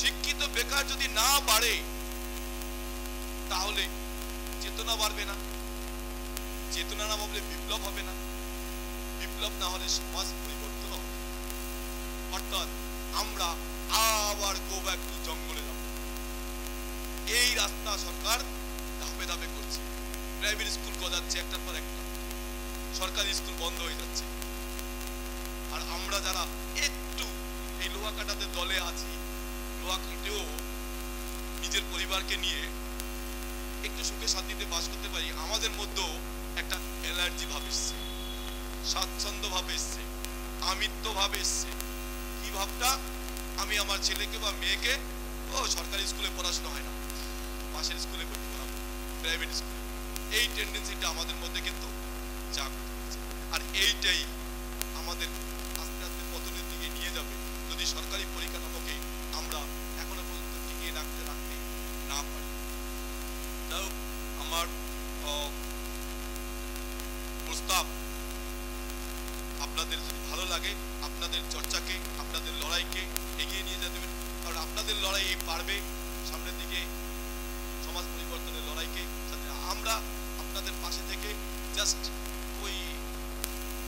শিক্ষিত বেকার যদি না বাড়ে তাহলে চেতনা বাড়বে না, চেতনা না বাড়লে বিপ্লব হবে না, বিপ্লব না হলে সমাজ পরিবর্তন হবে। অর্থাৎ আমরা আবার গো ব্যাক টু জঙ্গলে যাব। এই রাস্তা সরকার ধাপে ধাপে করছে। প্রাইভেট স্কুল গজাচ্ছে একটার পর একটা, সরকারি স্কুল বন্ধ হয়ে যাচ্ছে। আর আমরা যারা একটু এই লোহা কাটাতে দলে আছি, লোহা কেটেও নিজের পরিবারকে নিয়ে একটু সুখে শান্তিতে বাস করতে পারি, আমাদের মধ্যেও একটা অ্যালার্জি ভাব এসছে, স্বাচ্ছন্দ্য ভাব এসছে, আমিত্ব ভাব এসছে। কি ভাবটা? আমি আমার ছেলেকে বা মেয়েকে সরকারি স্কুলে পড়াশোনা হয় না, পাশের স্কুলে ভর্তি করাবো, প্রাইভেট স্কুলে। এই টেন্ডেন্সিটা আমাদের মধ্যে কিন্তু জাগ্রত হচ্ছে। আর এইটাই আমাদের আস্তে আস্তে পতনের দিকে নিয়ে যাবে যদি সরকারি পরিকাঠামোকে আমরা এখনো পর্যন্ত টিকিয়ে রাখতে না পারি। তাও আমার প্রস্তাব আপনাদের যদি ভালো লাগে, আপনাদের চর্চাকে, আপনাদের লড়াইকে এগিয়ে নিয়ে যেতে দেবেন। কারণ আপনাদের লড়াই পারবে সামনের দিকে সমাজ পরিবর্তনের লড়াইকে। আমরা আপনাদের পাশে থেকে জাস্ট ওই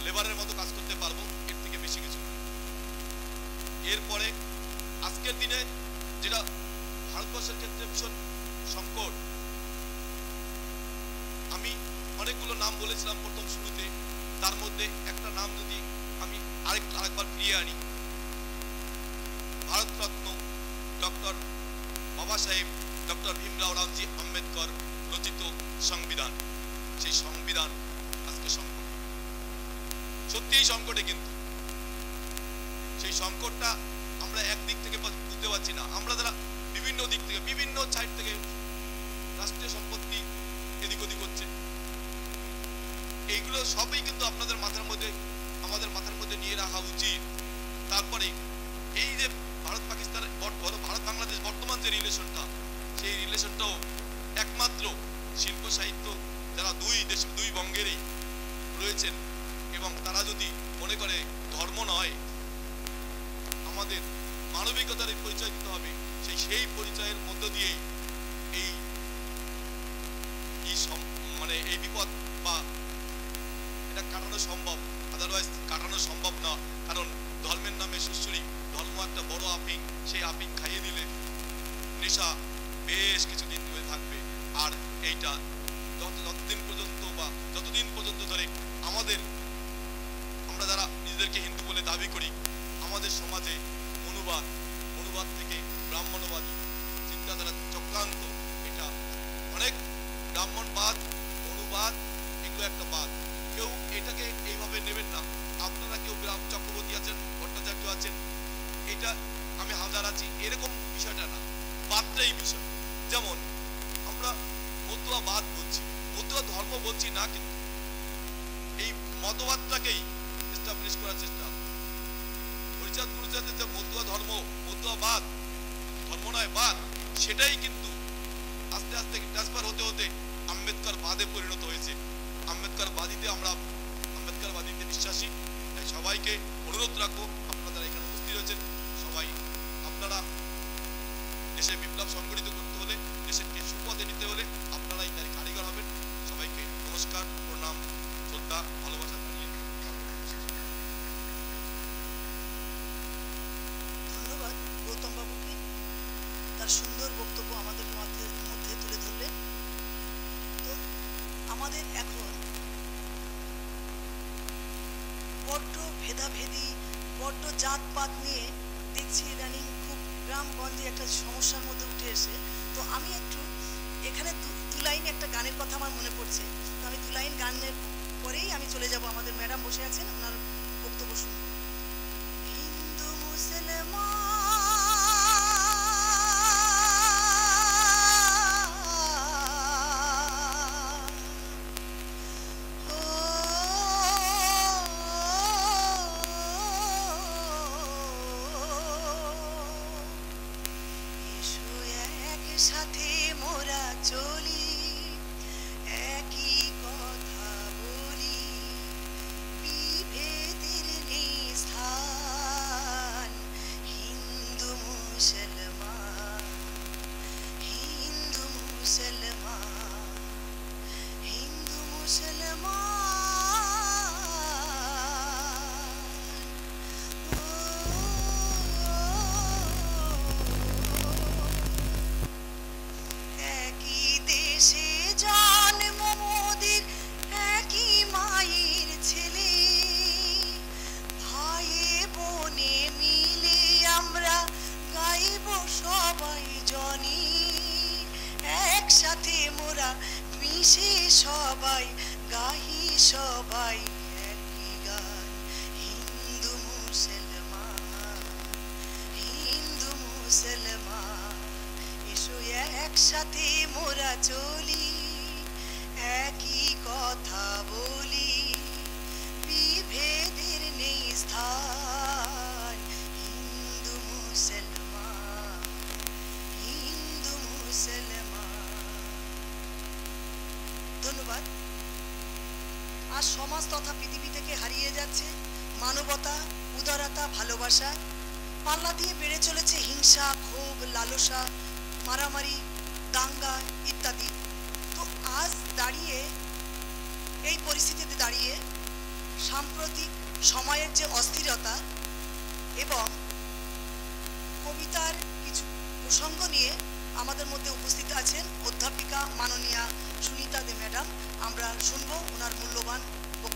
লেবারের মতো কাজ করতে পারবো, এর থেকে বেশি কিছু না। এরপরে আজকের দিনে যেটা ভারতবর্ষের ক্ষেত্রে ভীষণ সংকট, আমি অনেকগুলো নাম বলেছিলাম প্রথম শুরুতে, তার মধ্যে একটা নাম যদি আমি আরেকবার ফিরিয়ে আনি, ভারতরত্ন ডক্টর বাবা সাহেব ডক্টর ভীমরাও রামজি আম্বেদকর রচিত সংবিধান, সেই সংবিধান আজকে সংকট, সত্যিই সংকটে। কিন্তু সেই সংকটটা আমরা একদিক থেকে বুঝতে পারছি না। আমরা যারা বিভিন্ন দিক থেকে, বিভিন্ন সাইড থেকে রাষ্ট্রীয় সম্পত্তি এদিক ওদিক হচ্ছে, এইগুলো সবই কিন্তু আপনাদের মাথার মধ্যে, আমাদের মাথার মধ্যে নিয়ে রাখা উচিত। তারপরে এই যে ভারত পাকিস্তানের, ভারত বাংলাদেশ বর্তমান যে রিলেশনটা, সেই রিলেশনটাও একমাত্র শিল্প সাহিত্য যারা দুই বঙ্গেরই রয়েছেন, এবং তারা যদি মনে করে ধর্ম নয়, আমাদের মানবিকতার পরিচয় দিতে হবে, সেই পরিচয়ের মধ্য দিয়েই মানে এই বিপদ বা এটা কাটানো সম্ভব, আদারওয়াইজ কাটানো সম্ভব না। কারণ ধর্মের নামে সুশ্রী, ধর্ম একটা বড় আপিং, সেই আপিং খাইয়ে দিলে নেশা বেশ কিছুদিন ধরে থাকবে। আর এইটা যতদিন পর্যন্ত ধরে আমরা যারা নিজেদেরকে হিন্দু বলে দাবি করি, আমাদের সমাজে মনুবাদ থেকে ব্রাহ্মণবাদী চিন্তাধারা চক্রান্ত, এটা অনেক ব্রাহ্মণবাদ, মনুবাদ, এগুলো একটা বাদ। কেউ এটাকে এইভাবে নেবেন না। আপনারা কেউ চক্রবর্তী আছেন, ভট্টাচার্য আছেন, এটা আমি হাজার আছি, এরকম বিষয়টা না, বাদটাই বিষয়। যেমন আমরা মতুয়াবাদ বলছি, মতুয়া ধর্ম বলছি না, কিন্তু এই মতবাদটাকেই এস্টাবলিশ করার চেষ্টা। হরিচাঁদ গুরুচাঁদের যে মতুয়া ধর্ম, মতুয়াবাদ, ধর্ম নয় বাদ, সেটাই কিন্তু আস্তে আস্তে ট্রান্সফার হতে হতে আম্বেদকর বাদে পরিণত হয়েছে। আম্বেদকরবাদীতে বিশ্বাসী। তাই সবাইকে অনুরোধ রাখবো, আপনারা এখানে উপস্থিত হয়েছেন সবাই, আপনারা দেশে বিপ্লব সংগঠিত করতে হলে, দেশকে সুপথে নিতে হলে আপনারাই তার কারিগর হবেন। সবাইকে নমস্কার, প্রণাম, শ্রদ্ধা, ভালোবাসা জানিয়ে ধন্যবাদ গৌতম বাবুকে। বক্তব্য আমাদের মধ্যে তুলে ধরলেন। তো আমাদের এখন বড্ড ভেদাভেদি, বড্ড জাতপাত নিয়ে দেখছি ইদানিং খুব গ্রামগঞ্জে একটা সমস্যার মধ্যে উঠে এসে। তো আমি একটু এখানে দু লাইন একটা গানের কথা আমার মনে পড়ছে, তো আমি 2 লাইন গানের পরেই আমি চলে যাব। আমাদের ম্যাডাম বসে আছেন, ওনার বক্তব্য শুনব। হিন্দু মুসলমান সাথে মোরা চলি, একই কথা বলি, বিভেদের নেই স্থান। হিন্দু মুসলমান, হিন্দু মুসলমান, হিন্দু মুসলমান। দেশে জন্ম মোদের, একই মায়ের ছেলে, ভাইয়ে বোনে মিলে আমরা গাইব সবাই জনি, একসাথে মোরা মিশে সবাই গাহি সবাই একই গান। হিন্দু মুসলমান, হিন্দু মুসলমান, এসো একসাথে মোরা চলি, একই কথা বলি, বিভেদের নেই স্থান। হিন্দু মুসলমান, হিন্দু মুসলমান। ধন্যবাদ। আজ সমাজ তথা পৃথিবী থেকে হারিয়ে যাচ্ছে মানবতা, উদারতা, ভালোবাসা। পাল্লা দিয়ে বেড়ে চলেছে হিংসা, ক্ষোভ, লালসা, মারামারি, দাঙ্গা ইত্যাদি। তো আজ দাঁড়িয়ে, এই পরিস্থিতিতে দাঁড়িয়ে সাম্প্রতিক সময়ের যে অস্থিরতা এবং কবিতার কিছু প্রসঙ্গ নিয়ে আমাদের মধ্যে উপস্থিত আছেন অধ্যাপিকা মাননীয়া সুনিতা দে ম্যাডাম। আমরা শুনবো ওনার মূল্যবান বক্তব্য।